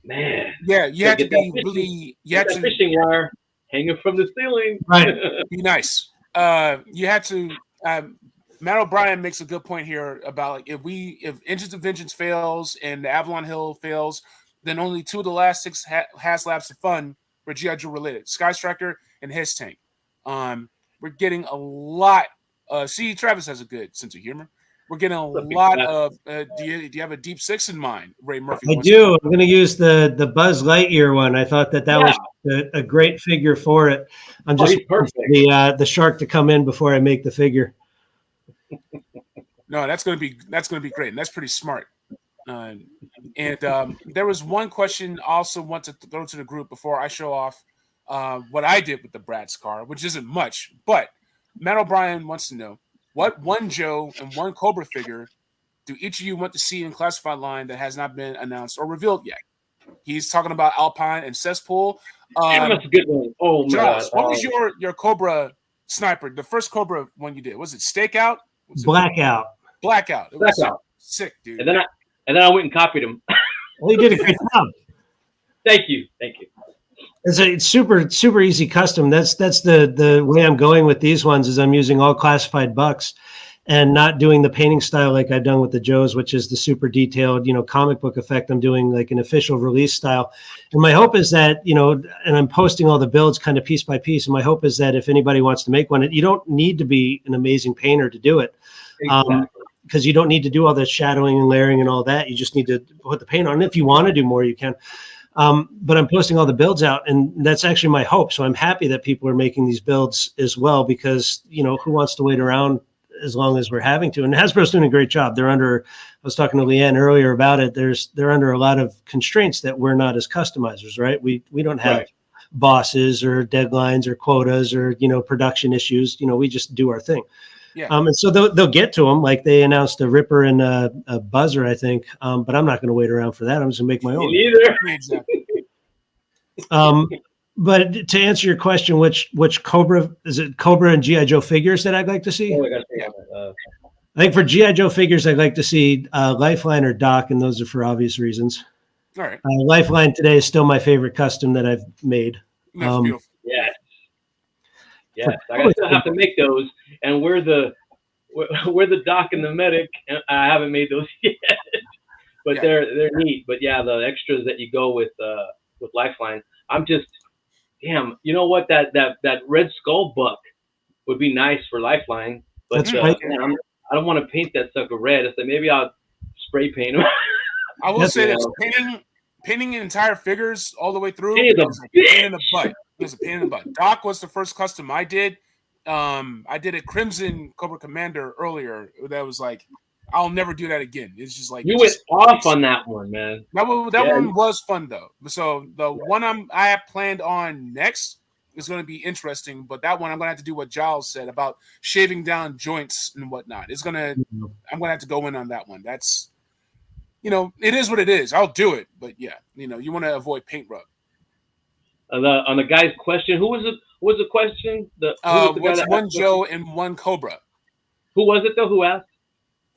Man. Yeah, you have to be really. You have to fishing wire hanging from the ceiling. Right. Be nice. You had to. Matt O'Brien makes a good point here about like if Engines of Vengeance fails and the Avalon Hill fails, then only 2 of the last 6 HasLabs of fun were G.I. Joe related: Sky Striker and His Tank. We're getting a lot. See, Travis has a good sense of humor. We're getting a lot of. Do you have a Deep Six in mind, Ray Murphy? I do. I'm going to use the Buzz Lightyear one. I thought that was a great figure for it. I'm just perfect. The shark to come in before I make the figure. No, that's going to be great, and that's pretty smart. And there was one question I also want to throw to the group before I show off what I did with the Bratz car, which isn't much, but Matt O'Brien wants to know what one Joe and one Cobra figure do each of you want to see in classified line that has not been announced or revealed yet. He's talking about Alpine and Cesspool. That's a good one. Oh my God. What was your Cobra sniper? The first Cobra one you did, was it Stakeout? Blackout. Blackout. It was sick, dude. And then I went and copied him. Well, you did a great job. Thank you. It's super easy custom. That's the way I'm going with these ones is I'm using all classified bucks and not doing the painting style like I've done with the Joes, which is the super detailed, comic book effect. I'm doing like an official release style. And my hope is that, and I'm posting all the builds kind of piece by piece. And my hope is that if anybody wants to make one, you don't need to be an amazing painter to do it. Exactly. Because you don't need to do all the shadowing and layering and all that. You just need to put the paint on. And if you want to do more, you can. But I'm posting all the builds out, and that's actually my hope. So I'm happy that people are making these builds as well, because, who wants to wait around as long as we're having to? And Hasbro's doing a great job. They're under, I was talking to Leanne earlier about it. They're under a lot of constraints that we're not as customizers, right? We don't have bosses or deadlines or quotas or, production issues. We just do our thing. Yeah. And so they'll get to them. Like they announced a Ripper and a Buzzer, I think. But I'm not going to wait around for that. I'm just going to make my own. Me neither. Exactly. But to answer your question, which Cobra, is it Cobra and G.I. Joe figures that I'd like to see? Oh, I think for G.I. Joe figures, I'd like to see Lifeline or Doc, and those are for obvious reasons. All right. Lifeline today is still my favorite custom that I've made. That's beautiful. Yes. I still have to make those, and we're the Doc and the medic, and I haven't made those yet. But they're neat. But yeah, the extras that you go with Lifeline, I'm just, damn. You know what? That Red Skull buck would be nice for Lifeline. But That's right. Man, I don't want to paint that sucker red. I said maybe I'll spray paint him. I will say this: painting entire figures all the way through is a pain in the butt. It's a pain in the butt. Doc was the first custom I did. I did a Crimson Cobra Commander earlier. That was like, I'll never do that again. It's just like you went off on that one, man. That one was fun though. So the one I have planned on next is going to be interesting. But that one I'm going to have to do what Giles said about shaving down joints and whatnot. I'm going to have to go in on that one. That's, it is what it is. I'll do it, but yeah, you want to avoid paint rub. On the guy's question, who was it? What was the question? What's one Joe and one Cobra? Who was it though? Who asked?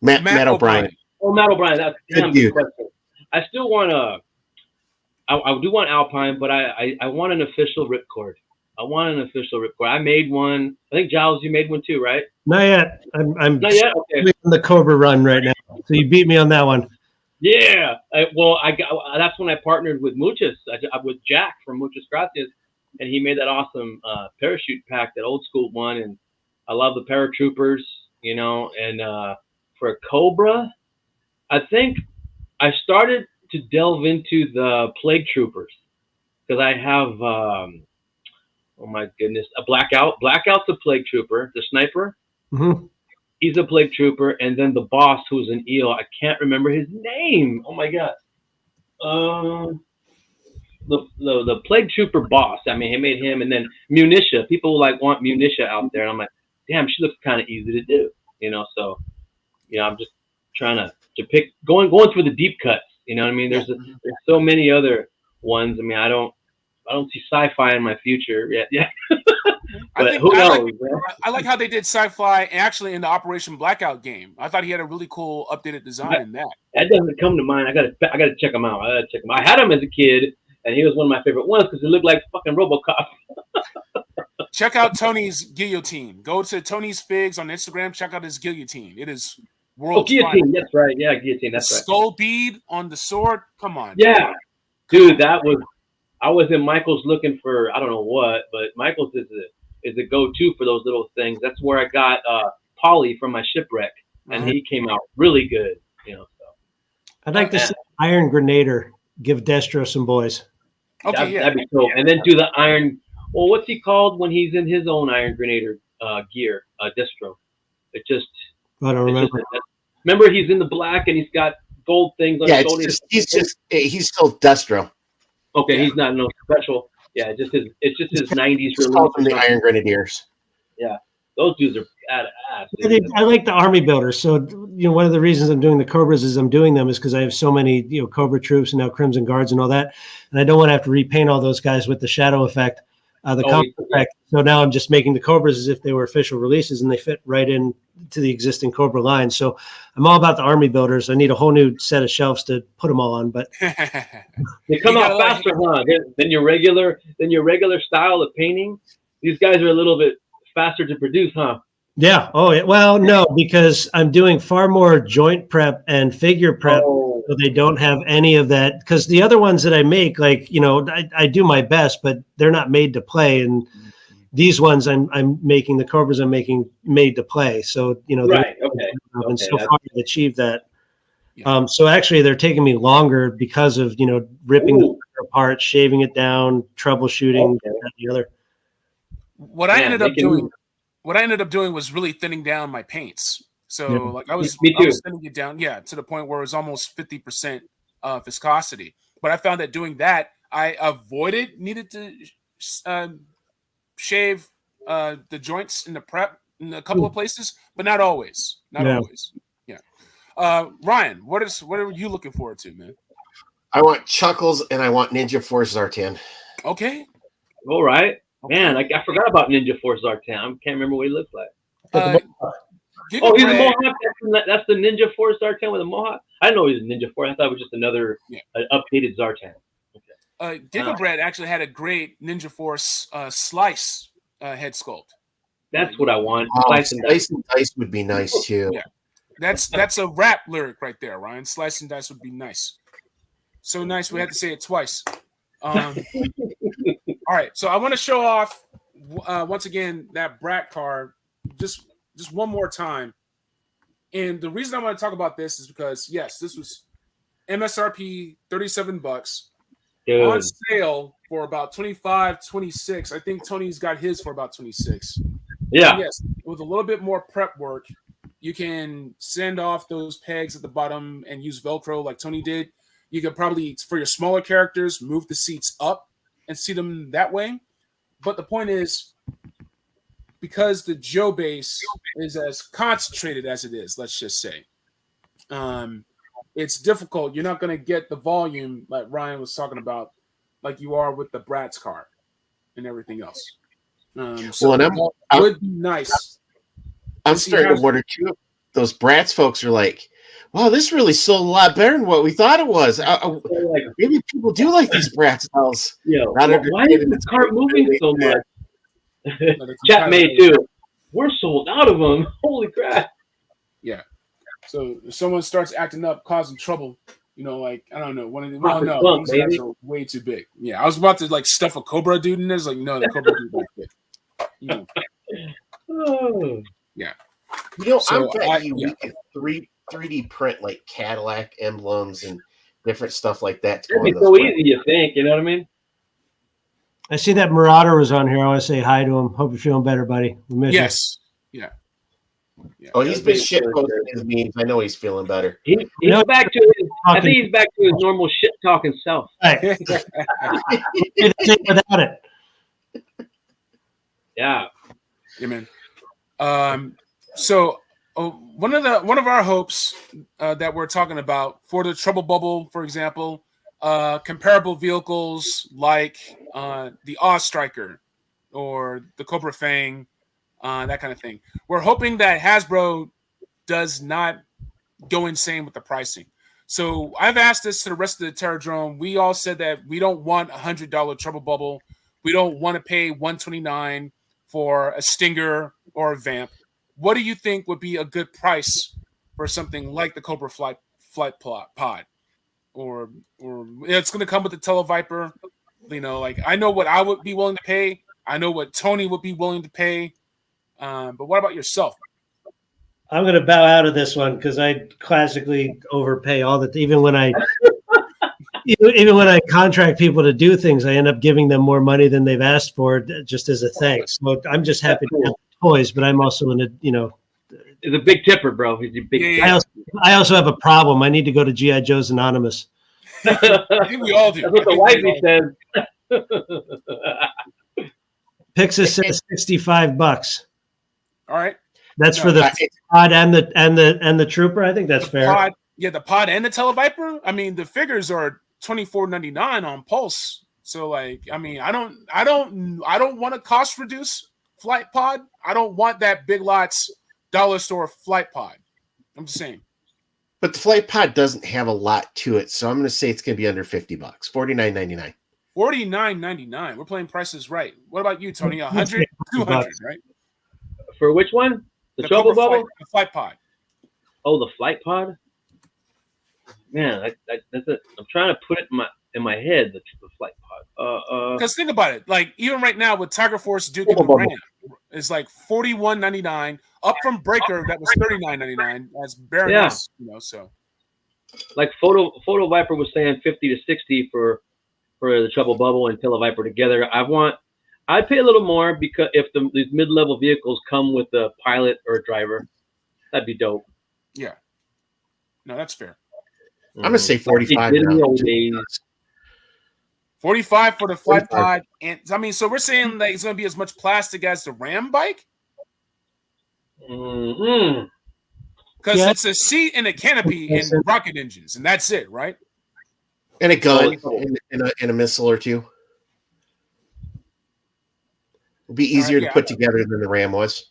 Matt O'Brien. Oh, Matt O'Brien. That's a good question. I still want I do want Alpine, but I want an official ripcord. I made one. I think Giles, you made one too, right? Not yet. I'm not yet. Okay. On the Cobra run right now, so you beat me on that one. Yeah. That's when I partnered with Muchas, with Jack from Muchas Gracias, and he made that awesome parachute pack, that old school one, and I love the paratroopers, you know, and for a Cobra, I think I started to delve into the plague troopers because I have, oh my goodness, a Blackout. Blackout's a plague trooper, the sniper. Mm-hmm. He's a plague trooper, and then the boss, who's an eel. I can't remember his name. Oh my god. The plague trooper boss. I mean, he made him, and then Munitia. People like want Munitia out there, and I'm like, damn, she looks kind of easy to do, you know. So, you know, I'm just trying to pick going through the deep cuts. You know what I mean? There's so many other ones. I mean, I don't see sci-fi in my future yet. Yeah. But who knows? I like how they did sci-fi actually in the Operation Blackout game. I thought he had a really cool updated design in that. That doesn't come to mind. I gotta check him out. I had him as a kid, and he was one of my favorite ones because he looked like fucking RoboCop. Check out Tony's guillotine. Go to Tony's Figs on Instagram. Check out his guillotine. It is world. Guillotine. That's right. Yeah, guillotine. That's right. Skull bead on the sword. Come on. Yeah, dude, that was. I was in Michael's looking for I don't know what, but Michael's is a go-to for those little things. That's where I got Polly from my shipwreck, and he came out really good. You know. So. I'd like to see Iron Grenader give Destro some boys. Okay, that'd be cool. And then do the iron. Well, what's he called when he's in his own Iron Grenader gear? Destro. It just. I don't remember. Remember, he's in the black and he's got gold things on his shoulders. He's still Destro. Okay, he's not no special. Yeah, it's just his 90s release from the Iron Grenadiers. Yeah, those dudes are badass. I like the army builders. So, you know, one of the reasons I'm doing the Cobras is I'm doing them is because I have so many, you know, Cobra troops and now Crimson Guards and all that. And I don't want to have to repaint all those guys with the shadow effect, effect. So now I'm just making the Cobras as if they were official releases and they fit right in to the existing Cobra line. So I'm all about the army builders. I need a whole new set of shelves to put them all on, but they come out faster, huh? Than your regular style of painting. These guys are a little bit faster to produce, huh? Yeah. Oh, yeah. Well, no, because I'm doing far more joint prep and figure prep. So they don't have any of that. Because the other ones that I make, like, you know, I do my best, but they're not made to play. And these ones I'm making, the Cobras I'm making made to play. So, you know, right. Okay. And so far I've achieved that. Yeah. So actually they're taking me longer because of, you know, ripping the apart, shaving it down, troubleshooting, that and the other. What I ended up doing was really thinning down my paints. So like I was thinning it down, to the point where it was almost 50% viscosity. But I found that doing that, I needed to shave the joints in the prep in a couple of places, but not always. Not always. Yeah. Ryan, what are you looking forward to, man? I want Chuckles and I want Ninja Force Zartan. Okay. All right. Man, I forgot about Ninja Force Zartan. I can't remember what he looks like. He's a Mohawk. That's the Ninja Force Zartan with a Mohawk. I didn't know he was a Ninja Force. I thought it was just another updated Zartan. Okay. Gigabread actually had a great Ninja Force slice head sculpt. That's what I want. Slice and dice would be nice too. Yeah, that's a rap lyric right there, Ryan. Slice and dice would be nice. So nice we had to say it twice. All right, so I want to show off once again that Bratz card just one more time. And the reason I want to talk about this is because yes, this was MSRP $37 on sale for about 25, 26. I think Tony's got his for about 26. Yeah. And yes, with a little bit more prep work, you can send off those pegs at the bottom and use Velcro like Tony did. You could probably, for your smaller characters, move the seats up and see them that way. But the point is, because the Joe base is as concentrated as it is, let's just say, it's difficult. You're not going to get the volume like Ryan was talking about, like you are with the Bratz card and everything else. So it would be nice. I'm starting to wonder too. Those Bratz folks are like, wow, this really sold a lot better than what we thought it was. Maybe people do like these Bratz dolls. Yeah. Why is the cart moving so much? Chat made too. We're sold out of them. Holy crap. Yeah. So if someone starts acting up, causing trouble, you know, like, I don't know. These guys are way too big. Yeah. I was about to like stuff a Cobra dude in there. Like, no, the Cobra dude won't fit. Oh. I'm So betting you we could 3D print like Cadillac emblems and different stuff like that. It'd be so easy, you think? You know what I mean? I see that Marauder was on here. I want to say hi to him. Hope you're feeling better, buddy. We miss you. yes, yeah. Oh, he's been shit posting his memes. I know he's feeling better. He's back to his. I think he's back to his normal shit talking self. Right. Without it. Yeah. Yeah, man. So one of our hopes that we're talking about for the Trouble Bubble, for example, comparable vehicles like the Oz Striker or the Cobra Fang, that kind of thing. We're hoping that Hasbro does not go insane with the pricing. So I've asked this to the rest of the Terror Drome. We all said that we don't want $100 Trouble Bubble. We don't want to pay $129 for a Stinger or a Vamp. What do you think would be a good price for something like the Cobra Flight Pod? Or it's going to come with the Televiper. You know, like I know what I would be willing to pay. I know what Tony would be willing to pay. But what about yourself? I'm going to bow out of this one because I classically overpay all the even when I contract people to do things, I end up giving them more money than they've asked for just as a thanks. So I'm just happy to have toys, but I'm also in a He's a big tipper, bro. He's a big. Yeah. I also have a problem. I need to go to G.I. Joe's Anonymous. I think we all do. That's what the wifey says. Pixa says $65. All right. That's for the pod and the trooper. I think that's fair. The pod and the Televiper. I mean, the figures are $24.99 on Pulse. So, like, I mean, I don't want to cost reduce flight pod. I don't want that Big Lots dollar store flight pod. I'm just saying. But the flight pod doesn't have a lot to it, so I'm going to say it's going to be under $50, $49.99. $49.99. We're playing prices right. What about you, Tony? 100, 200, right? For which one? The Trouble Bubble? The flight pod. Oh, the flight pod? Man, that's it. I'm trying to put it in my head, the flight pod. Because think about it. Like, even right now with Tiger Force, Duke, and the Ram, it's like $41.99, up from Breaker that was $39.99 as Baroness, so. Like Photo Viper was saying 50 to 60 for the Trouble Bubble and Televiper together. I'd pay a little more because if these mid-level vehicles come with a pilot or a driver, that'd be dope. Yeah. No, that's fair. I'm going to say 45 now. 45 for the flight pod. And I mean, so we're saying that it's going to be as much plastic as the Ram bike? Mm-hmm. Because it's a seat and a canopy and rocket engines, and that's it, right? And a gun and a missile or two. It'd be easier to put together than the Ram was.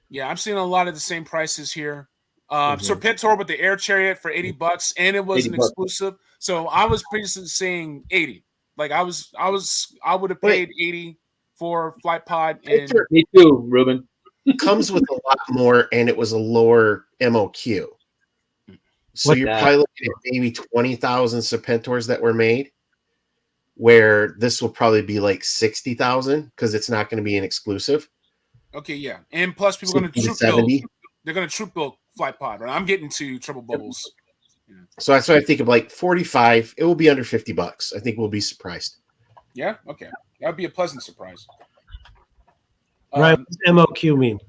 Yeah, I'm seeing a lot of the same prices here. Serpentor with the Air Chariot for $80, and it was an exclusive. So I was previously saying 80. Like I would have paid 80 for Flight Pod. And me too, Ruben. Comes with a lot more, and it was a lower MOQ. So you're probably looking at maybe 20,000 Serpentors that were made, where this will probably be like 60,000 because it's not going to be an exclusive. Okay, yeah, and plus people are going to troop build. They're going to troop build Flight Pod, right? I'm getting to Triple Bubbles. Yeah. So that's why I think of like 45. It will be under $50. I think we'll be surprised. Yeah, okay, that would be a pleasant surprise. Right, what does MOQ mean?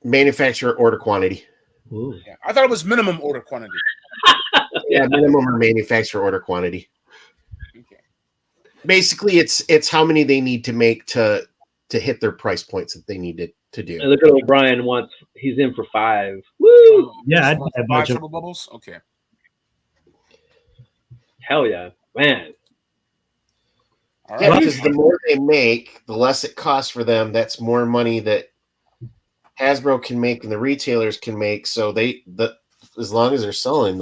Manufacturer order quantity. Ooh. Yeah, I thought it was minimum order quantity. Yeah, minimum or manufacturer order quantity. Okay. Basically, it's how many they need to make to hit their price points that they need to do. And look at O'Brien he's in for 5. Woo! Oh, Yeah, I'd buy a 5 bunch of Triple Bubbles. Okay. Hell yeah, man. All Yeah, right. because the more they make, the less it costs for them. That's more money that Hasbro can make and the retailers can make. So as long as they're selling,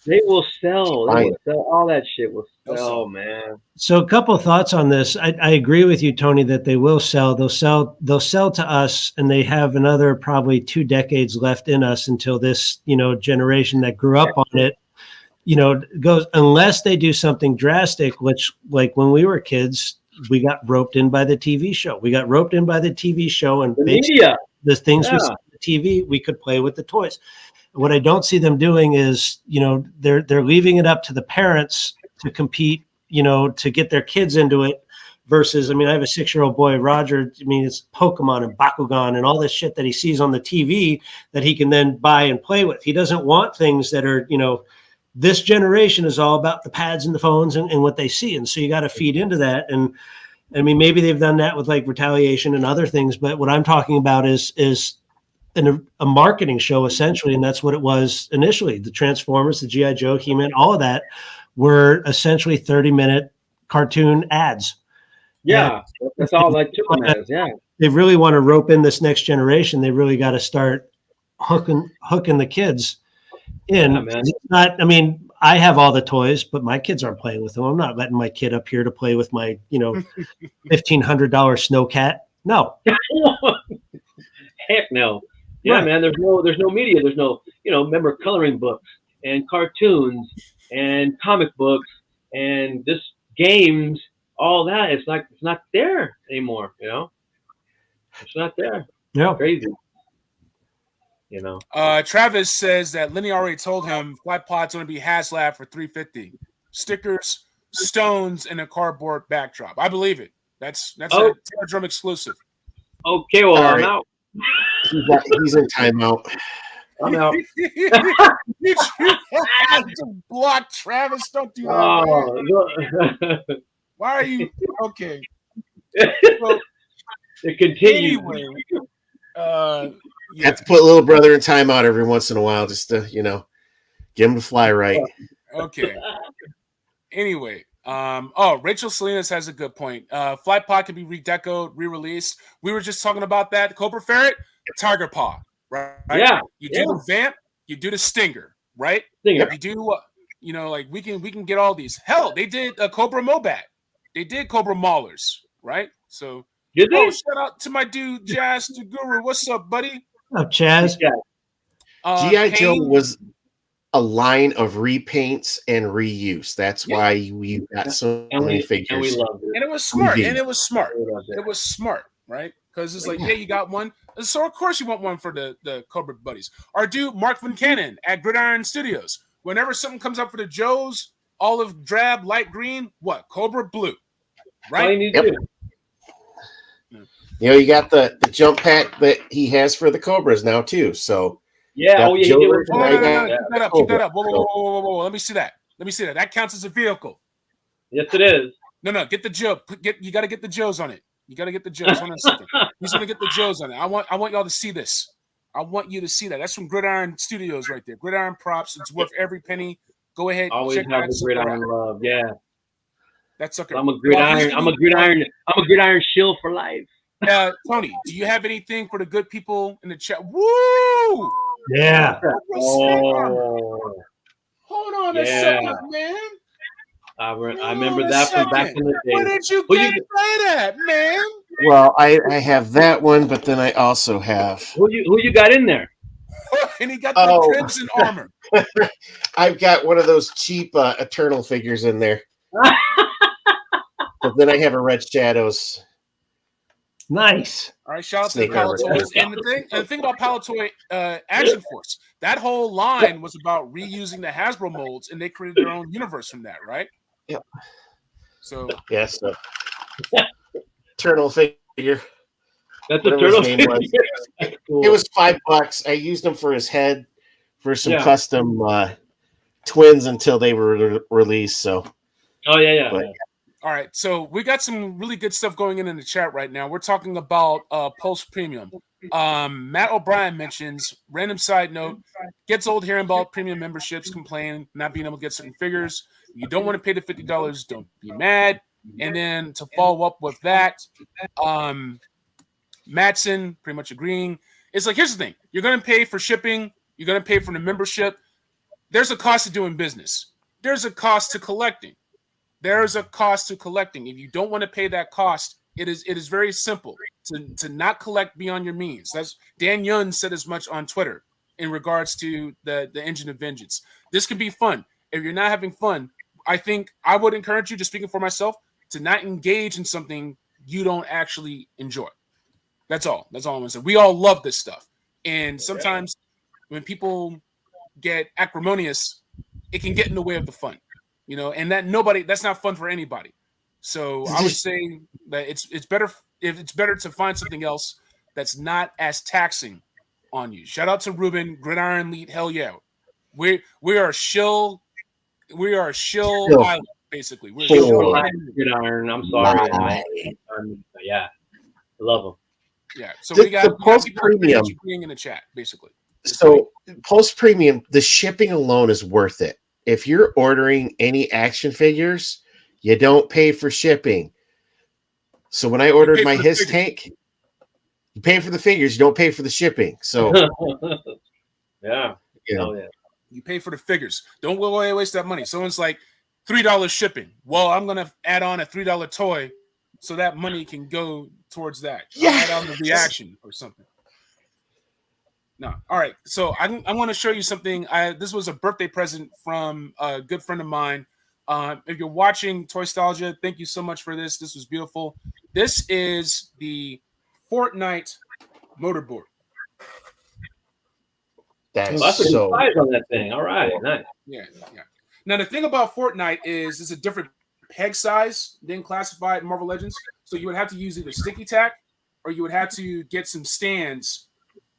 they will sell. They will sell. All that shit will sell, man. So a couple of thoughts on this. I agree with you, Tony, that they will sell. They'll sell to us, and they have another probably 2 decades left in us until this, generation that grew up on it, goes, unless they do something drastic, which, like when we were kids, we got roped in by the TV show. We got roped in by the TV show and the media. The things we TV, we could play with the toys. What I don't see them doing is, they're leaving it up to the parents to compete, to get their kids into it. Versus, I have a 6-year-old boy, Roger. It's Pokemon and Bakugan and all this shit that he sees on the TV that he can then buy and play with. He doesn't want things that are, this generation is all about the pads and the phones and what they see. And so you got to feed into that. And maybe they've done that with like Retaliation and other things. But what I'm talking about is a marketing show, essentially. And that's what it was initially. The Transformers, the G.I. Joe, He-Man, all of that were essentially 30-minute cartoon ads. Yeah, that's all I took them as. Yeah, they really want to rope in this next generation. They really got to start hooking the kids in. Yeah, man. It's not. I have all the toys, but my kids aren't playing with them. I'm not letting my kid up here to play with my, $1,500 snowcat. No. Heck no. Yeah, right. Man. There's no media. There's no, remember coloring books and cartoons and comic books and just games. All that, it's not there anymore, It's not there. Yeah. Crazy. Travis says that Lenny already told him Flight Pod's going to be HasLab for $350. Stickers, stones, and a cardboard backdrop. I believe it. That's a Terror Drome exclusive. Okay, well, I'm out. He's in timeout. I'm out. You have to block Travis. Don't do that. Why are you okay? Well, it continues. Anyway, have to put little brother in timeout every once in a while, just to get him to fly right. Okay. Anyway, Rachel Salinas has a good point. Flight Pod can be redecoed, re-released. We were just talking about that. Cobra Ferret, Tiger Paw, right? Yeah. You do the Vamp, you do the Stinger, right? Stinger. You do, we can get all these. Hell, they did a Cobra Mobat. They did Cobra Maulers, right? So, did they? Shout out to my dude Jazz the Guru. What's up, buddy? What's up, Chaz? G.I. Joe was a line of repaints and reuse. That's why we got so many figures. And we loved it. And it was smart. It was smart, right? Because it's like, you got one. So, of course, you want one for the Cobra buddies. Our dude, Mark Van Cannon at Gridiron Studios. Whenever something comes up for the Joes, olive drab, light green, what? Cobra blue, right? Yep. You got the jump pack that he has for the Cobras now too. So yeah, keep that up. Whoa. Let me see that. That counts as a vehicle. Yes, it is. No, get the Joe. You got to get the Joes on it. You got to get the Joes. Hold on a second. He's gonna get the Joes on it. I want y'all to see this. I want you to see that. That's from Gridiron Studios right there. Gridiron props. It's worth every penny. Go ahead. Always check have the gridiron love. Yeah. That's sucker. I'm a gridiron shield for life. Tony, do you have anything for the good people in the chat? Woo! Yeah. Oh. Hold on a second, man. I remember that from back in the day. Where did you get that at, man? Well, I have that one, but then I also have who you got in there? And he got the crimson armor. I've got one of those cheap Eternal figures in there. But then I have a Red Shadows. Nice. All right, shout out to the Palatoys. And the thing about Palatoy Action Force, that whole line was about reusing the Hasbro molds, and they created their own universe from that, right? Yep. So yes, Eternal figure. That's a turtle. Cool. It was $5. I used them for his head for some custom twins until they were released. So. Oh yeah. All right, so we got some really good stuff going in the chat right now. We're talking about Pulse Premium. Matt O'Brien mentions, random side note, gets old hearing about premium memberships, complain not being able to get certain figures. You don't want to pay the $50, don't be mad. And then to follow up with that, Matson pretty much agreeing. It's like, here's the thing. You're going to pay for shipping. You're going to pay for the membership. There's a cost to doing business. There's a cost to collecting. There's a cost to collecting. If you don't want to pay that cost, it is very simple to not collect beyond your means. That's Dan Yun said as much on Twitter in regards to the Engine of Vengeance. This could be fun. If you're not having fun, I think I would encourage you, just speaking for myself, to not engage in something you don't actually enjoy. That's all. That's all I'm going to say. We all love this stuff. And sometimes when people get acrimonious, it can get in the way of the fun, and that's not fun for anybody. So I would say that it's better to find something else that's not as taxing on you. Shout out to Ruben, Gridiron Lead, hell yeah. We are shill island, basically. We're Full Gridiron. I'm sorry. Yeah, I love them. Yeah. So we got post premium in the chat, basically. So post premium, the shipping alone is worth it. If you're ordering any action figures, you don't pay for shipping. So when I ordered my His tank, you pay for the figures, you don't pay for the shipping. So yeah. You pay for the figures. Don't waste that money. Someone's like, $3 shipping. Well, I'm gonna add on a $3 toy so that money can go towards that. Add on the reaction or something. No. All right. So I want to show you something. This was a birthday present from a good friend of mine. If you're watching Toystalgia, thank you so much for this. This was beautiful. This is the Fortnite motorboard. That's a good size on that thing. All right. Nice. Yeah. Now, the thing about Fortnite is it's a different peg size than Classified Marvel Legends. So you would have to use either sticky tack or you would have to get some stands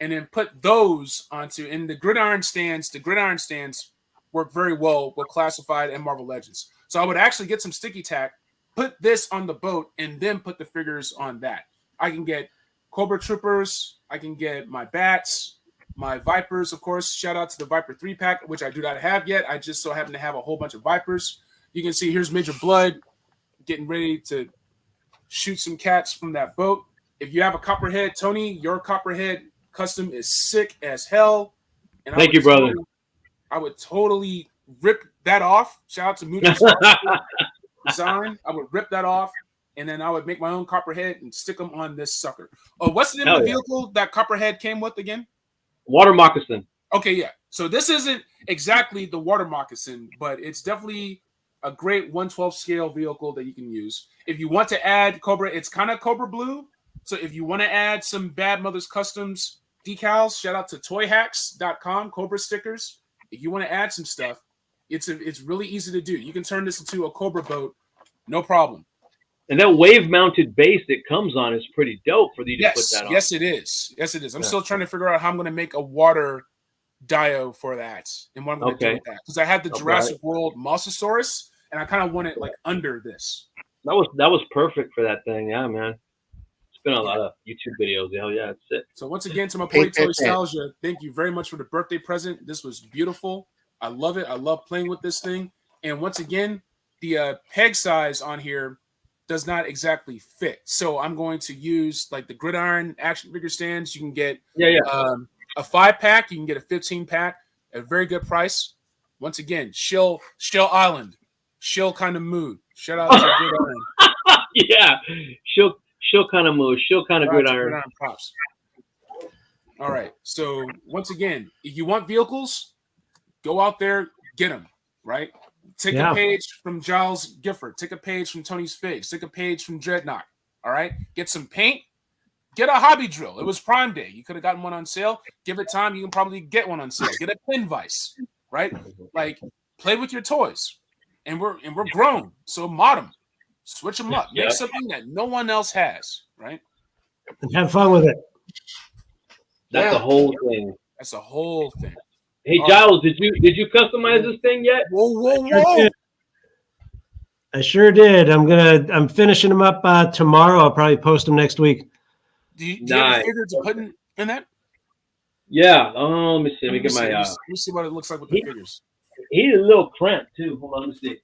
and then put those onto, and the gridiron stands work very well with Classified and Marvel Legends. So I would actually get some sticky tack, put this on the boat, and then put the figures on that. I can get Cobra Troopers, I can get my Bats, my Vipers, of course. Shout out to the Viper 3-pack, which I do not have yet. I just so happen to have a whole bunch of Vipers. You can see here's Major Blood getting ready to shoot some cats from that boat. If you have a Copperhead, Tony, your Copperhead custom is sick as hell. And thank you, brother. I would totally rip that off. Shout out to Mooch's design. I would rip that off, and then I would make my own Copperhead and stick them on this sucker. Oh, what's the name of the vehicle that Copperhead came with again? Water Moccasin. Okay, yeah. So this isn't exactly the Water Moccasin, but it's definitely a great 1/12 scale vehicle that you can use. If you want to add Cobra, it's kind of Cobra Blue. So if you want to add some Bad Mothers Customs decals, shout out to toyhacks.com, Cobra stickers. If you want to add some stuff, it's really easy to do. You can turn this into a Cobra boat, no problem. And that wave-mounted base it comes on is pretty dope for you to put that on. Yes, it is. Yes, it is. I'm still trying to figure out how I'm going to make a water dio for that and what I'm going to do with that. Because I have the Jurassic World Mosasaurus, and I kind of want it like under this. That was perfect for that thing. Yeah, man. It's been a lot of YouTube videos. Hell yeah, that's it. So once again, to my boy Toystalgia, thank you very much for the birthday present. This was beautiful. I love it. I love playing with this thing. And once again, the peg size on here does not exactly fit. So I'm going to use like the Gridiron action figure stands. You can get a 5-pack. You can get a 15-pack at a very good price. Once again, Shill Island, Shill kind of mood. Shout out to Gridiron. Yeah, Shill kind of mood. Shill kind of Gridiron props. All right. So once again, if you want vehicles, go out there, get them. Right. Take a page from Giles Gifford. Take a page from Tony's Figs. Take a page from Dreadnought. All right? Get some paint. Get a hobby drill. It was Prime Day. You could have gotten one on sale. Give it time. You can probably get one on sale. Get a pin vise. Right? Like, play with your toys. And we're grown. So mod them. Switch them up. Make something that no one else has. Right? And have fun with it. That's the whole thing. That's the whole thing. Hey Giles, did you customize this thing yet? Whoa! I sure did. I'm finishing them up tomorrow. I'll probably post them next week. Do you have a figure to put in that? Yeah. Let me see. Let me get my. Let me see what it looks like with the figures. He's a little cramped too. Hold on. Let me see.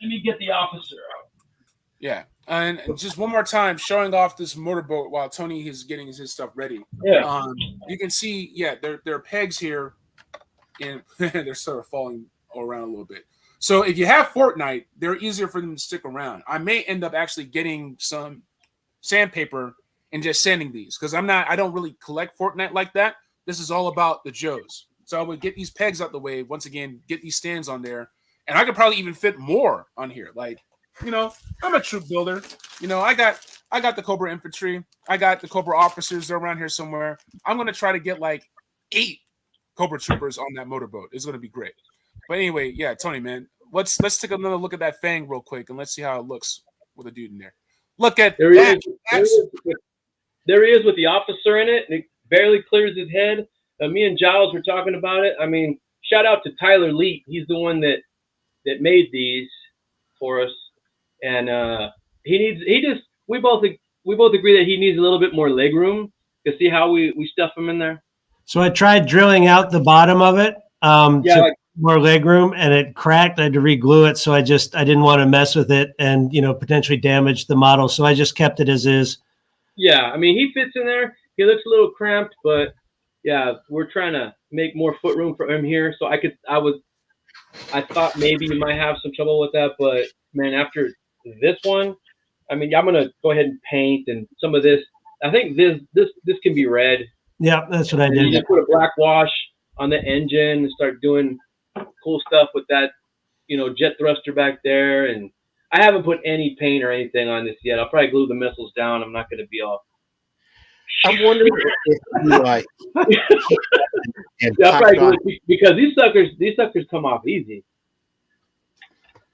Let me get the officer out. Yeah. And just one more time, showing off this motorboat while Tony is getting his stuff ready. Yeah. You can see, there are pegs here, and they're sort of falling around a little bit. So if you have Fortnite, they're easier for them to stick around. I may end up actually getting some sandpaper and just sanding these because I don't really collect Fortnite like that. This is all about the Joes. So I would get these pegs out the way. Once again, get these stands on there, and I could probably even fit more on here. Like, I'm a troop builder. I got I got the Cobra infantry. I got the Cobra officers. They're around here somewhere. I'm going to try to get like 8 Cobra troopers on that motorboat. It's going to be great. But anyway, yeah, Tony, man, let's take another look at that Fang real quick and let's see how it looks with a dude in there. Look at There he that. is. There he is with the officer in it, and it barely clears his head. Me and Giles were talking about it. I mean, shout out to Tyler Leet. He's the one that made these for us, and we both agree that he needs a little bit more leg room. To see how we stuff him in there. So I tried drilling out the bottom of it to more leg room, and it cracked. I had to re-glue it, so I didn't want to mess with it and potentially damage the model. So I just kept it as is. Yeah, I mean he fits in there. He looks a little cramped, but yeah, we're trying to make more foot room for him here. So I thought maybe you might have some trouble with that, but man, after this one, I mean, I'm gonna go ahead and paint and some of this. I think this can be red. Yeah, that's what I did. You just put a black wash on the engine and start doing cool stuff with that, jet thruster back there. And I haven't put any paint or anything on this yet. I'll probably glue the missiles down. I'm not going to be all. I'm wondering if you like. Yeah, I'll probably glue it because these suckers come off easy.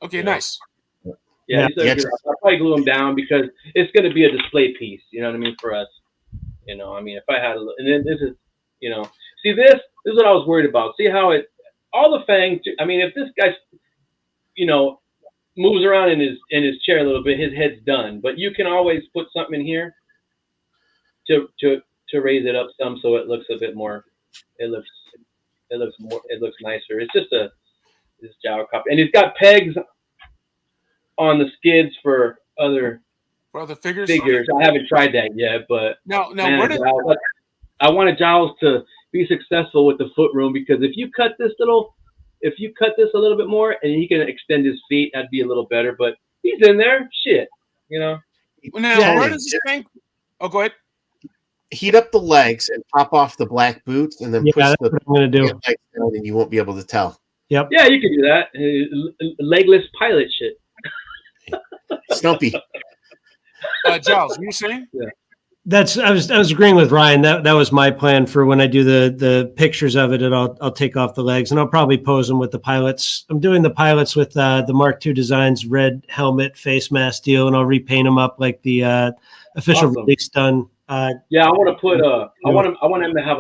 Okay, nice. Yeah, I'll probably glue them down because it's going to be a display piece. You know what I mean for us. I mean, if I had and then this is, see this is what I was worried about. See how all the fangs. I mean, if this guy, moves around in his chair a little bit, his head's done. But you can always put something in here to raise it up some so it looks a bit more. It looks nicer. It's just this Jower copy, and he's got pegs on the skids for other figures. I haven't tried that yet, but now man, I wanted Giles to be successful with the foot room because if you cut this a little bit more and he can extend his feet, that'd be a little better. But he's in there, shit, Now, where does this thing? Oh, go ahead. Heat up the legs and pop off the black boots, and then push that's what I'm going to do. legs down, and you won't be able to tell. Yep. Yeah, you can do that. Legless pilot shit. Snumpy. Giles, you were saying? Yeah. I was agreeing with Ryan. That was my plan for when I do the pictures of it, and I'll take off the legs and I'll probably pose them with the pilots. I'm doing the pilots with the Mark II Designs red helmet face mask deal, and I'll repaint them up like the official release done. Yeah, I want to put I want him to have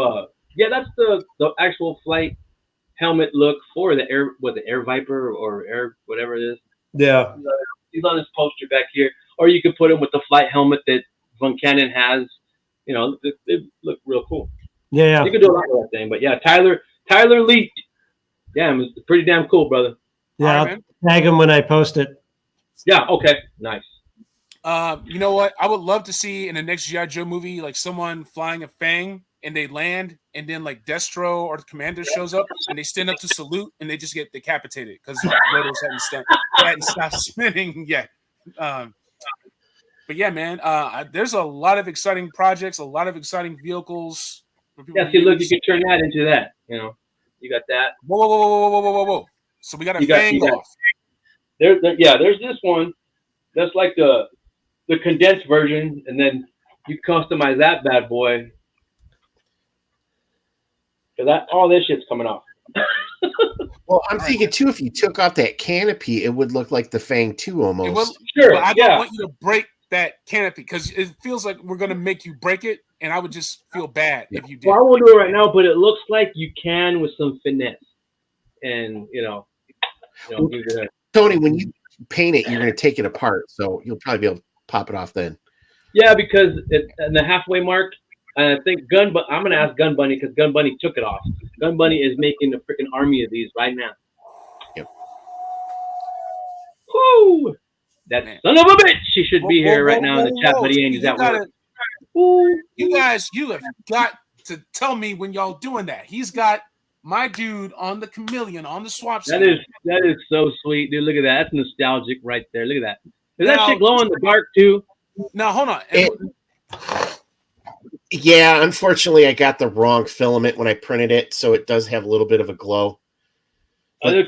that's the actual flight helmet look for the Air Viper or Air whatever it is. Yeah. He's on this poster back here, or you could put him with the flight helmet that Von Cannon has. It look real cool. Yeah. You can do a lot of that thing, but yeah, Tyler Leet. Yeah, it's pretty damn cool, brother. Yeah, I'll tag him when I post it. Yeah. Okay. Nice. You know what? I would love to see in the next G.I. Joe movie, like someone flying a Fang and they land, and then like Destro or the commander shows up and they stand up to salute and they just get decapitated because the rotors hadn't stopped spinning yet. But yeah, man, there's a lot of exciting projects, a lot of exciting vehicles. Yeah, see, look, you can turn that into that. You got that. Whoa. So we got a Fang off. There's this one. That's like the condensed version, and then you customize that bad boy. Because all this shit's coming off. Well, I'm thinking too, if you took off that canopy, it would look like the Fang 2 almost. Sure. But I don't want you to break that canopy because it feels like we're going to make you break it, and I would just feel bad if you did. Well, I won't do it right now, but it looks like you can with some finesse. And, Tony, when you paint it, you're going to take it apart, so you'll probably be able to pop it off then. Yeah, because in the halfway mark, I think I'm going to ask Gun Bunny because Gun Bunny took it off. Gun Bunny is making a freaking army of these right now. Yep. Woo! That son of a bitch! She should be here right now in the chat, but he ain't at work. You guys, you have got to tell me when y'all doing that. He's got my dude on the chameleon on the swap. That is so sweet, dude. Look at that. That's nostalgic right there. Look at that. Does that shit glow in the dark too? Now hold on. Yeah, unfortunately, I got the wrong filament when I printed it, so it does have a little bit of a glow. The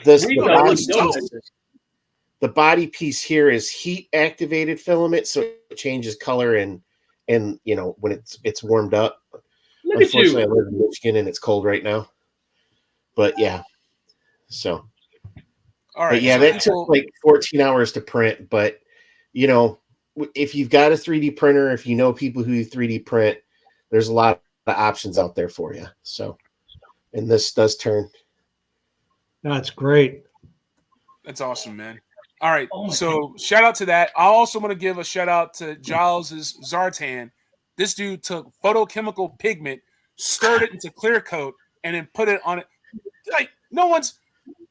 the body piece here is heat activated filament, so it changes color and when it's warmed up. Look at Unfortunately, I you. live in Michigan and it's cold right now. But yeah, so. All right. But yeah, so that people, took like 14 hours to print. But if you've got a 3D printer, if you know people who 3D print, there's a lot of options out there for you. So, and this does turn. That's great. That's awesome, man. All right. Oh my So shout out to that. I also want to give a shout out to Giles's Zartan. This dude took photochemical pigment, stirred it into clear coat, and then put it on it. Like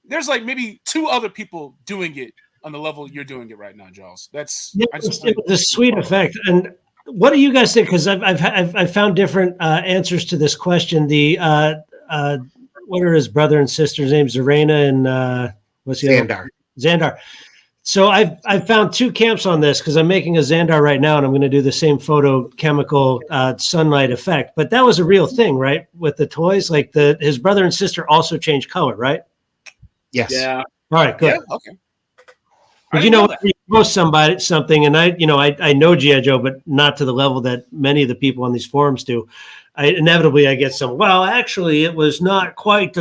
there's like maybe 2 other people doing it on the level you're doing it right now, Giles. That's Yeah, it was a sweet effect. And what do you guys think? Because I've found different answers to this question. The what are his brother and sister's names? Zarena and what's the other? Xandar. Xandar. So I've found 2 camps on this because I'm making a Xandar right now, and I'm going to do the same photochemical sunlight effect. But that was a real thing, right? With the toys, like his brother and sister also change color, right? Yes. Yeah. All right, good. Yeah, okay. But you post something, and I know G.I. Joe, but not to the level that many of the people on these forums do. Inevitably I get some. Well, actually, it was not quite.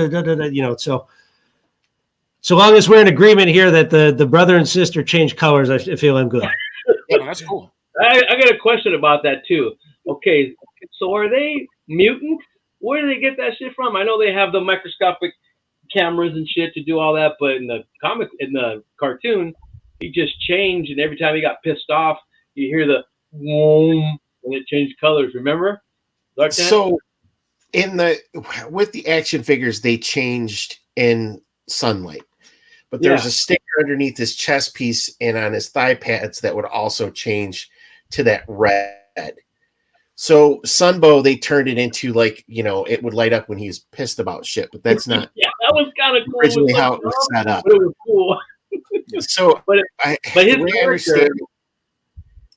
So long as we're in agreement here that the brother and sister change colors, I feel I'm good. Oh, that's cool. I got a question about that too. Okay, so are they mutants? Where do they get that shit from? I know they have the microscopic cameras and shit to do all that, but in the cartoon, he just changed, and every time he got pissed off, you hear the whoom, and it changed colors. Remember? So with the action figures, they changed in sunlight. But there was a sticker underneath his chest piece and on his thigh pads that would also change to that red. So Sunbow, they turned it into like, it would light up when he was pissed about shit, but that's not that was kind of cool. originally how it was set up. But it was cool. So but his character,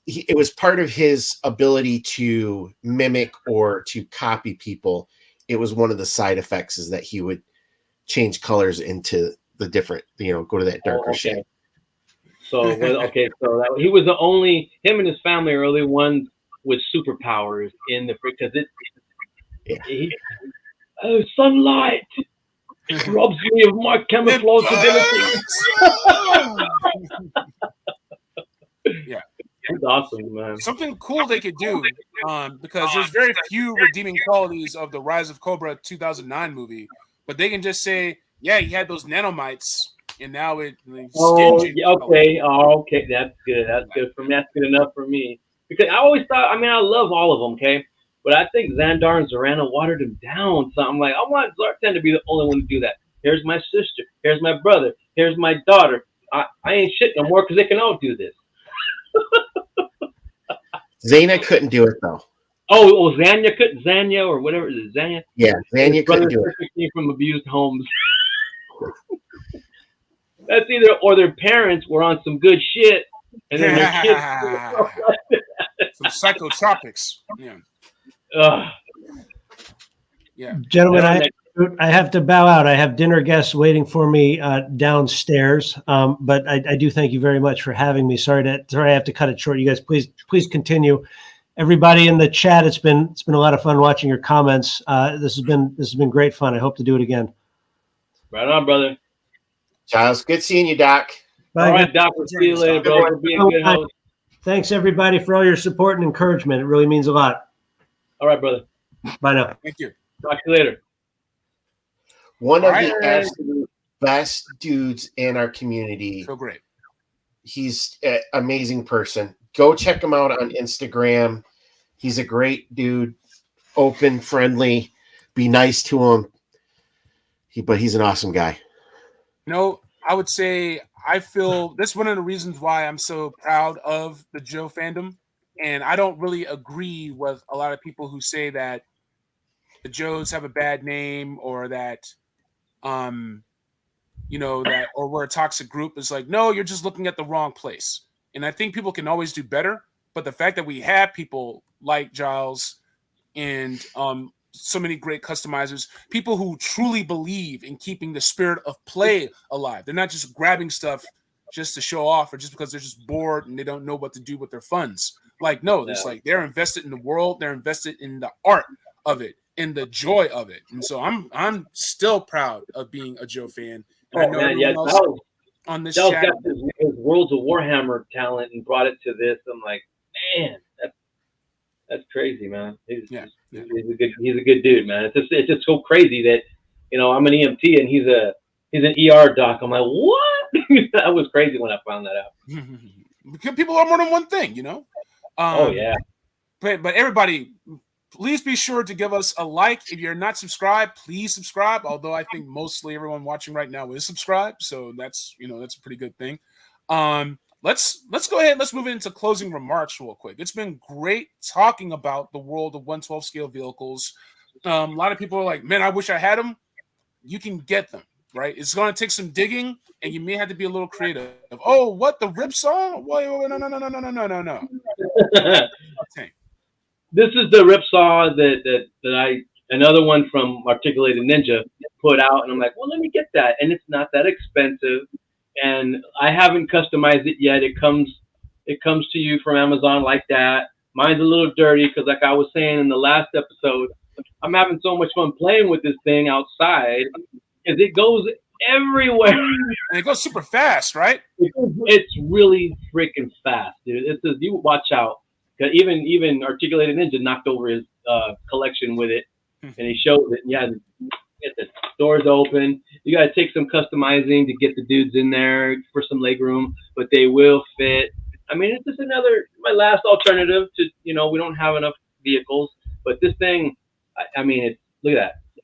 it was part of his ability to mimic or to copy people. It was one of the side effects is that he would change colors into the different, go to that darker shade. So he was the only, him and his family are the only ones with superpowers in the because sunlight robs me of my camouflage ability. Yeah. It's awesome, man. Something cool they could do, because there's very few redeeming qualities of the Rise of Cobra 2009 movie, but they can just say, yeah, he had those nanomites, and now it. Okay, that's good. That's good for me. That's good enough for me. Because I always thought, I love all of them, okay, but I think Xandar and Zarana watered him down. So I'm like, I want Zartan to be the only one to do that. Here's my sister. Here's my brother. Here's my daughter. I ain't shit no more because they can all do this. Xana couldn't do it though. Oh, Zanya couldn't. Zanya or whatever it is. Zanya. Yeah, Zanya couldn't do it. Came from abused homes. That's either or their parents were on some good shit, and then their kids. Some psychotropics. Yeah. Yeah. Gentlemen, I have to bow out. I have dinner guests waiting for me downstairs. But I do thank you very much for having me. Sorry I have to cut it short. You guys, please continue. Everybody in the chat, it's been a lot of fun watching your comments. This has been great fun. I hope to do it again. Right on, brother. Giles, good seeing you, Doc. Bye. All right, Doc. We'll see you later, bro. For being a good host. Thanks everybody for all your support and encouragement. It really means a lot. All right, brother. Bye now. Thank you. Talk to you later. One of the absolute best dudes in our community. So great. He's an amazing person. Go check him out on Instagram. He's a great dude, open, friendly. Be nice to him. But he's an awesome guy. I would say I feel that's one of the reasons why I'm so proud of the Joe fandom. And I don't really agree with a lot of people who say that the Joes have a bad name or that, that, or we're a toxic group. Is like, no, you're just looking at the wrong place. And I think people can always do better. But the fact that we have people like Giles and so many great customizers, people who truly believe in keeping the spirit of play alive. They're not just grabbing stuff just to show off or just because they're just bored and they don't know what to do with their funds. Like, no, it's like they're invested in the world, they're invested in the art of it, in the joy of it. And so I'm still proud of being a Joe fan. And I know everyone else on this chat got his Worlds of Warhammer talent and brought it to this. I'm like, man, that's crazy, man. He's a good dude, man. It's just so crazy that, you know, I'm an EMT and he's an ER doc. I'm like, what? That was crazy when I found that out. Because people are more than one thing, you know. But everybody, please be sure to give us a like. If you're not subscribed, please subscribe. Although I think mostly everyone watching right now is subscribed, so that's a pretty good thing. Let's go ahead. Let's move into closing remarks real quick. It's been great talking about the world of 112 scale vehicles. A lot of people are like, man, I wish I had them. You can get them, right? It's going to take some digging, and you may have to be a little creative. Oh, what, the rip saw? Wait, no. This is the rip saw that another one from Articulated Ninja put out, and I'm like, well, let me get that, and it's not that expensive. And I haven't customized it yet. It comes to you from Amazon like that. Mine's a little dirty because, like I was saying in the last episode, I'm having so much fun playing with this thing outside because it goes everywhere. And it goes super fast, right? It's really freaking fast, dude. It says you watch out. Cause even Articulated Ninja knocked over his collection with it, and he showed it. Yeah. Get the doors open. You got to take some customizing to get the dudes in there for some leg room, but they will fit. I mean, it's just my last alternative to, you know, we don't have enough vehicles, but this thing, I mean, look at that.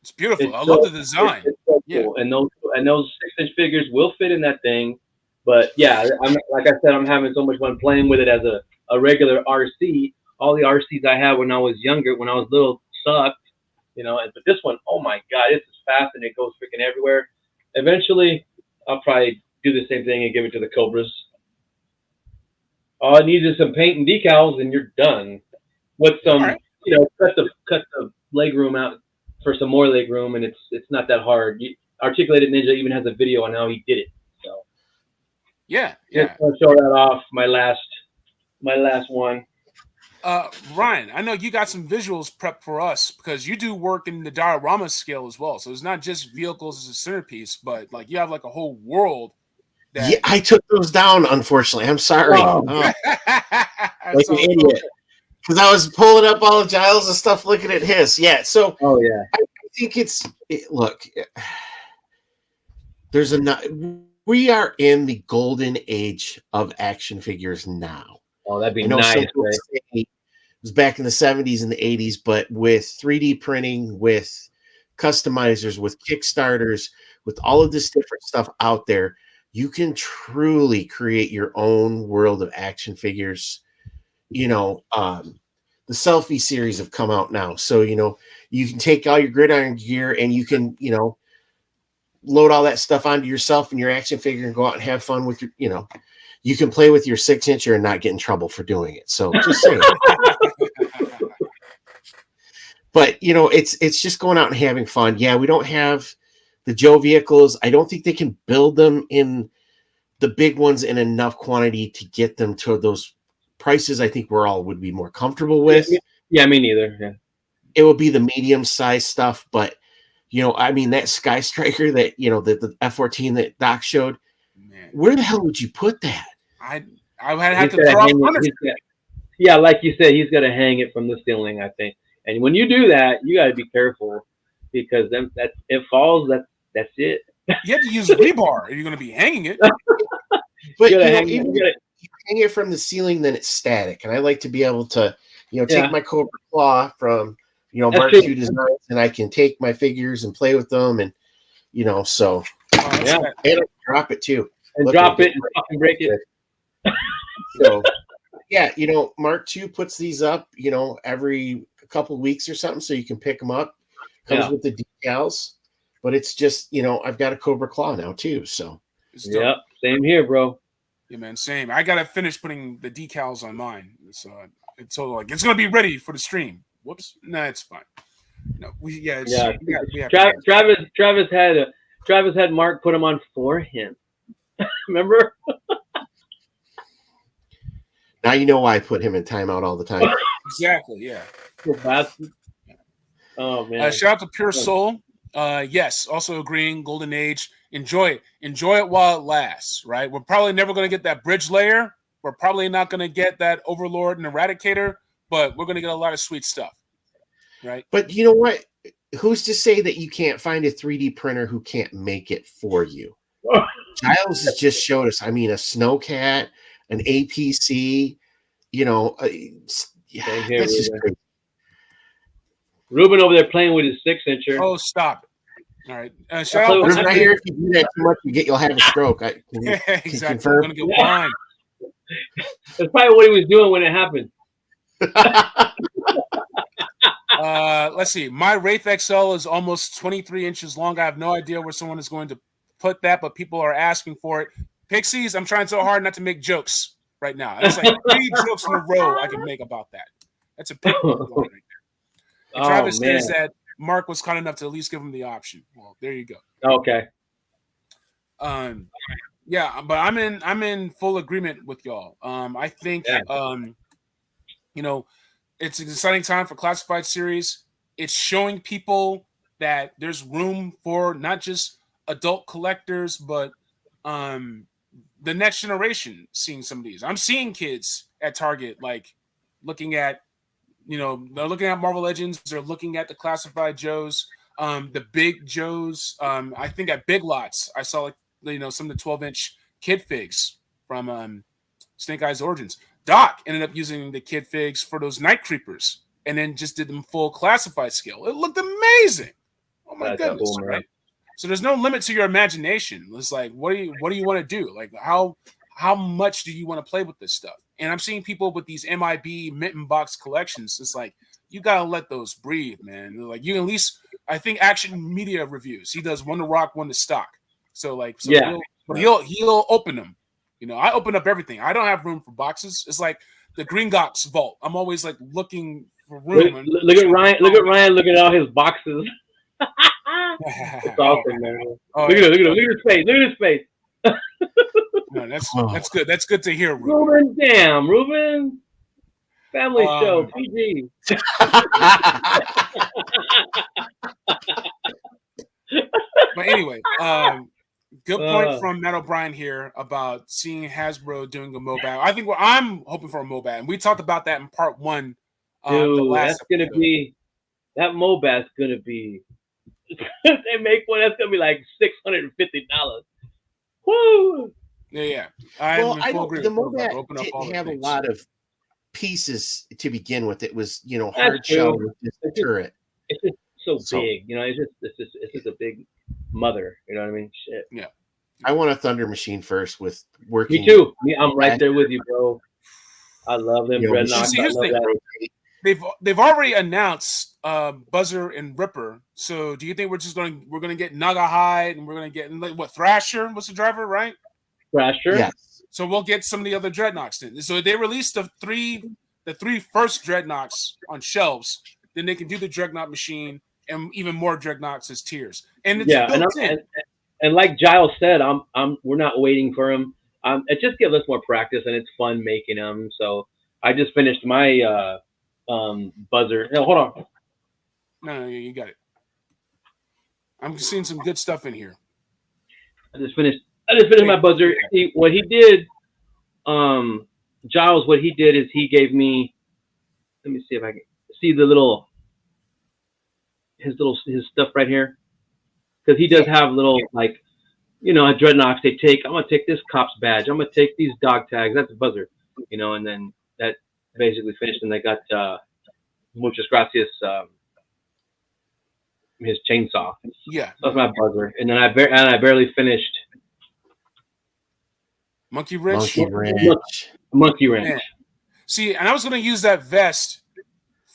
It's beautiful. I love the design. It's so cool. And those 6-inch figures will fit in that thing. But yeah, like I said, I'm having so much fun playing with it as a regular RC. All the RCs I had when I was younger, when I was little, sucked. You know, but this one, oh my God, it's as fast and it goes freaking everywhere. Eventually, I'll probably do the same thing and give it to the Cobras. All I need is some paint and decals, and you're done. With some, you know, cut the leg room out for some more leg room, and it's not that hard. Articulated Ninja even has a video on how he did it. So yeah. Just want to show that off. My last one. Ryan, I know you got some visuals prepped for us because you do work in the diorama scale as well. So it's not just vehicles as a centerpiece, but like you have like a whole world. Yeah, I took those down, unfortunately. I'm sorry. Like an idiot. Because I was pulling up all of Giles and stuff, looking at his. Yeah, so I think look, we are in the golden age of action figures now. Oh, that'd be nice. It was back in the 70s and the 80s, but with 3D printing, with customizers, with Kickstarters, with all of this different stuff out there, you can truly create your own world of action figures. You know, the selfie series have come out now. So, you know, you can take all your gridiron gear and you can, you know, load all that stuff onto yourself and your action figure and go out and have fun with your, you know. You can play with your 6-incher and not get in trouble for doing it. So just saying. But, you know, it's just going out and having fun. Yeah, we don't have the Joe vehicles. I don't think they can build them in the big ones in enough quantity to get them to those prices I think would be more comfortable with. Yeah, me neither. Yeah. It would be the medium-sized stuff. But, you know, I mean, that Sky Striker that, you know, the F-14 that Doc showed, man, where the hell would you put that? I had to throw up. Yeah, like you said, he's got to hang it from the ceiling, I think. And when you do that, you got to be careful because it falls. That's it. You have to use rebar if you're going to be hanging it. But you hang it from the ceiling, then it's static. And I like to be able to, you know, take my Cobra Claw from, you know, Mark II Designs, and I can take my figures and play with them, and you know, so and drop it too. And drop it and fucking break it. So, yeah, you know, Mark II puts these up, you know, every couple of weeks or something, so you can pick them up. Comes with the decals, but it's just, you know, I've got a Cobra Claw now too, so. Yeah, same here, bro. Yeah, man, same. I gotta finish putting the decals on mine, so it's so like it's gonna be ready for the stream. Whoops, no, it's fine. No, Travis had Mark put them on for him. Remember? Now you know why I put him in timeout all the time. Exactly. Yeah. Poor bastard. Oh man. Shout out to Pure Soul. Yes, also agreeing. Golden Age. Enjoy it. Enjoy it while it lasts. Right. We're probably never going to get that bridge layer. We're probably not going to get that Overlord and Eradicator, but we're going to get a lot of sweet stuff. Right. But you know what? Who's to say that you can't find a 3D printer who can't make it for you? Giles has just showed us. I mean, a Snowcat, an APC. You know, yeah, Here, that's just crazy. Ruben over there playing with his 6-incher. Oh, stop it. All right. Shout out. Ruben, I hear if you do that too much, you'll have a stroke. Yeah, exactly. I'm going to get blind. That's probably what he was doing when it happened. Let's see. My Wraith XL is almost 23 inches long. I have no idea where someone is going to put that, but people are asking for it. Pixies, I'm trying so hard not to make jokes right now. It's like 3 jokes in a row I can make about that. That's a big one right there. And Travis says that Mark was kind enough to at least give him the option. Well, there you go. Okay. Yeah, but I'm in full agreement with y'all. I think you know, it's an exciting time for classified series. It's showing people that there's room for not just adult collectors, but the next generation seeing some of these. I'm seeing kids at Target like looking at, you know, they're looking at Marvel Legends, they're looking at the classified Joes, the big Joes. I think at Big Lots, I saw like, you know, some of the 12-inch kid figs from Snake Eyes Origins. Doc ended up using the kid figs for those Night Creepers and then just did them full classified scale. It looked amazing. Oh my goodness, cool, right? So there's no limit to your imagination. It's like, what do you want to do? Like, how much do you want to play with this stuff? And I'm seeing people with these MIB mitten box collections. It's like, you gotta let those breathe, man. Like, you at least, I think Action Media reviews. He does one to rock, one to stock. So like, he'll open them. You know, I open up everything. I don't have room for boxes. It's like the Green Gox vault. I'm always like looking for room. Look at Ryan. Look at Ryan looking at all his boxes. It's awesome, man. Look at his face. Look at his face. No, that's good. That's good to hear, Ruben. Damn, Ruben. Family show, PG. But anyway, good point from Matt O'Brien here about seeing Hasbro doing a MOBA. I think I'm hoping for a MOBA, and we talked about that in part 1. Dude, that's going to be that MOBA is going to be. If they make one, that's going to be like $650. Woo! Yeah. I don't. The MOBA didn't have a lot of pieces to begin with. It was, you know, hard shell with this turret. It's just so big, you know. It's just a big mother. You know what I mean? Shit. Yeah. I want a Thunder Machine first with working. Me too. I'm right there with you, bro. I love them. They've already announced Buzzer and Ripper. So do you think we're gonna get Naga Hide and we're gonna get what Thrasher? What's the driver, right? Thrasher. Yes. So we'll get some of the other Dreadnoks then. So they released the three first Dreadnoks on shelves. Then they can do the Dreadnought machine and even more Dreadnoks as tiers. And it's and like Giles said, we're not waiting for him. It just gives us more practice and it's fun making them. So I just finished my Buzzer. No, hold on. No, you got it. I'm seeing some good stuff in here. I just finished my Buzzer. What he did, Giles, what he did is he gave me. Let me see if I can see his stuff right here, because he does have little like, you know, Dreadnoks. I'm gonna take this cop's badge. I'm gonna take these dog tags. That's a Buzzer, you know, and then that basically finished. And they got muchas gracias. His chainsaw. Yeah, that's my Buzzer. And then I barely finished Monkey Wrench. Monkey Wrench. Man. See, and I was going to use that vest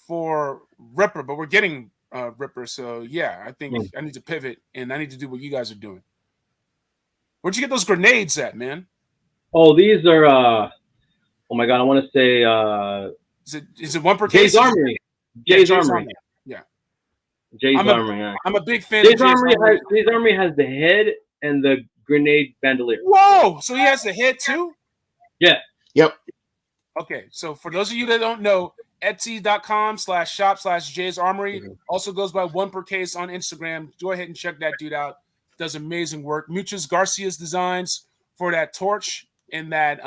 for Ripper, but we're getting Ripper, so yeah, I think I need to pivot and I need to do what you guys are doing. Where'd you get those grenades at, man? Oh, these are. Oh my God, I want to say. Is it one per case? Jay's Armory. Jay's Armory. Yeah. Jay's Armory. I'm a big fan. Jay's Armory has the head and the grenade bandolier. Whoa! So he has the head too? Yeah. Yep. Okay, so for those of you that don't know, Etsy.com/shop/Jay's Armory also goes by one per case on Instagram. Go ahead and check that dude out. Does amazing work. Muchas Garcia's designs for that torch and that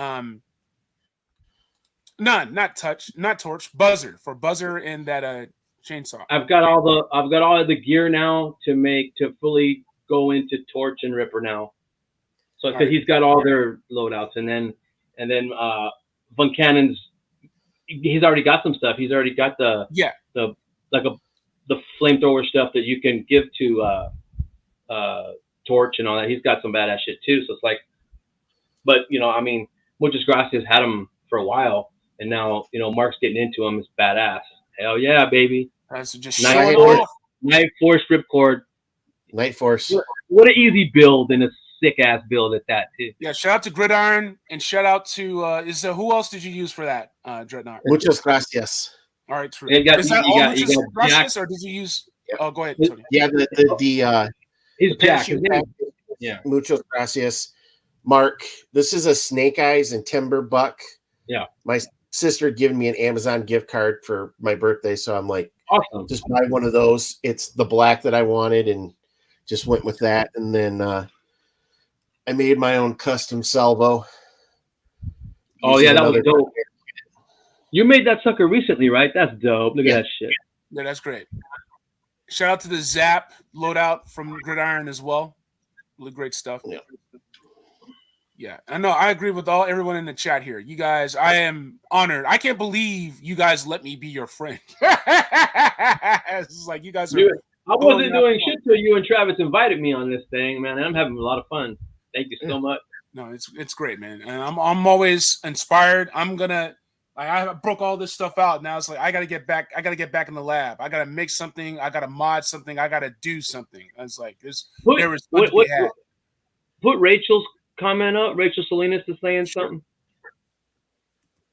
not torch, buzzer for buzzer and that chainsaw. I've got all of the gear now to fully go into torch and ripper now. So because he's got all their loadouts, and then Von Cannon's, he's already got some stuff. He's already got the flamethrower stuff that you can give to torch and all that. He's got some badass shit too. So it's like, but I mean, Muchas Gracias had him for a while, and now Mark's getting into him. It's badass. Hell yeah, baby. So just Night Force ripcord. Night Force. What an easy build and a sick ass build at that too. Yeah, shout out to Gridiron and shout out to who else did you use for that Dreadnought? Muchas Gracias. All right, true. You got, Is that you all got, Muchas you got Gracias, Jack. or did you use? Oh, go ahead, Tony. Yeah, He's Jack. parachute pack, Yeah. Muchas Gracias. Mark, this is a Snake Eyes and Timber buck. Yeah. My sister had given me an Amazon gift card for my birthday, so I'm like, Awesome. just buy one of those. It's the black that I wanted, and just went with that. And then I made my own custom salvo. Oh yeah, that was dope. You made that sucker recently, right? That's dope. Look at that shit. Yeah, that's great. Shout out to the Zap loadout from Gridiron as well. Really great stuff. Yeah. Yeah, I know. I agree with everyone in the chat here. You guys, I am honored. I can't believe you guys let me be your friend. It's like you guys are. Dude, I wasn't doing shit till you and Travis invited me on this thing, man. I'm having a lot of fun. Thank you so much. No, it's great, man. And I'm always inspired. I broke all this stuff out. Now it's like I gotta get back in the lab. I gotta make something. I gotta mod something. I gotta do something. It's like there is put Rachel's comment up. Rachel Salinas is saying something.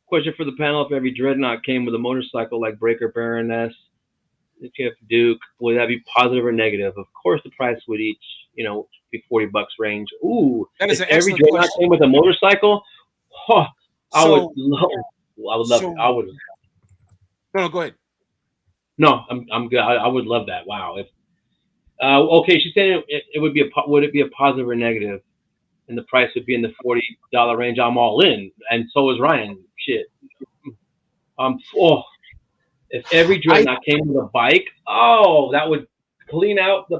Question for the panel: if every dreadnought came with a motorcycle like Breaker Baroness, if Duke, would that be positive or negative? Of course, the price would each, be $40 range. Ooh, that is if every dreadnought came with a motorcycle, I would love it. I would. No, go ahead. No, I'm good. I would love that. Wow. If okay, she's saying it would would it be a positive or negative? And the price would be in the $40 range. I'm all in, and so is Ryan. Shit. If every dreadnought came with a bike, that would clean out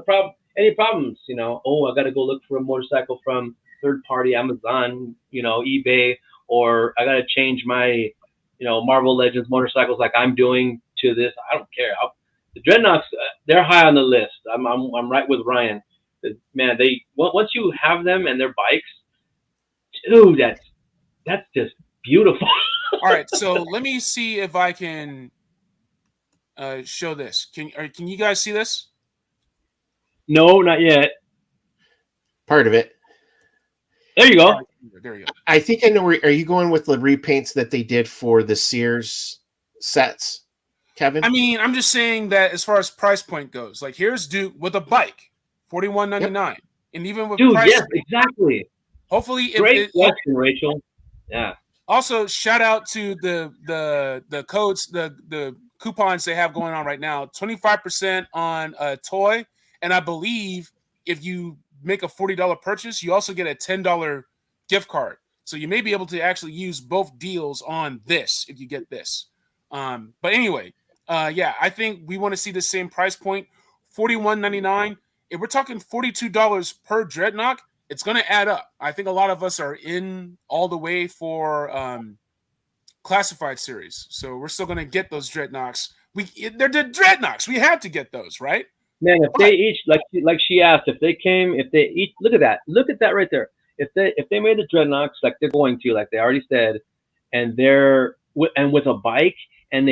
any problems. I got to go look for a motorcycle from third-party Amazon, eBay, or I got to change my, Marvel Legends motorcycles like I'm doing to this. I don't care. The dreadnoughts, they're high on the list. I'm right with Ryan. Man, once you have them and their bikes, dude, that's just beautiful. All right, so let me see if I can show this. Can you guys see this? No, not yet. Part of it. There you go. There you go. I think I know. Are you going with the repaints that they did for the Sears sets, Kevin? I mean, I'm just saying that as far as price point goes, like here's Duke with a bike, $41.99, and even with price, yes, exactly. Hopefully, great question, Rachel. Yeah. Also, shout out to the codes, the coupons they have going on right now. 25% on a toy, and I believe if you make a $40 purchase, you also get a $10 gift card. So you may be able to actually use both deals on this if you get this. But anyway, I think we want to see the same price point, $41.99. If we're talking $42 per dreadnought, it's going to add up. I think a lot of us are in all the way for classified series, so we're still going to get those dreadnoughts. They're the dreadnoughts. We have to get those, right? Man, if they each like she asked, if they each look at that right there. If they made the dreadnoughts like they're going to, like they already said, and with a bike, and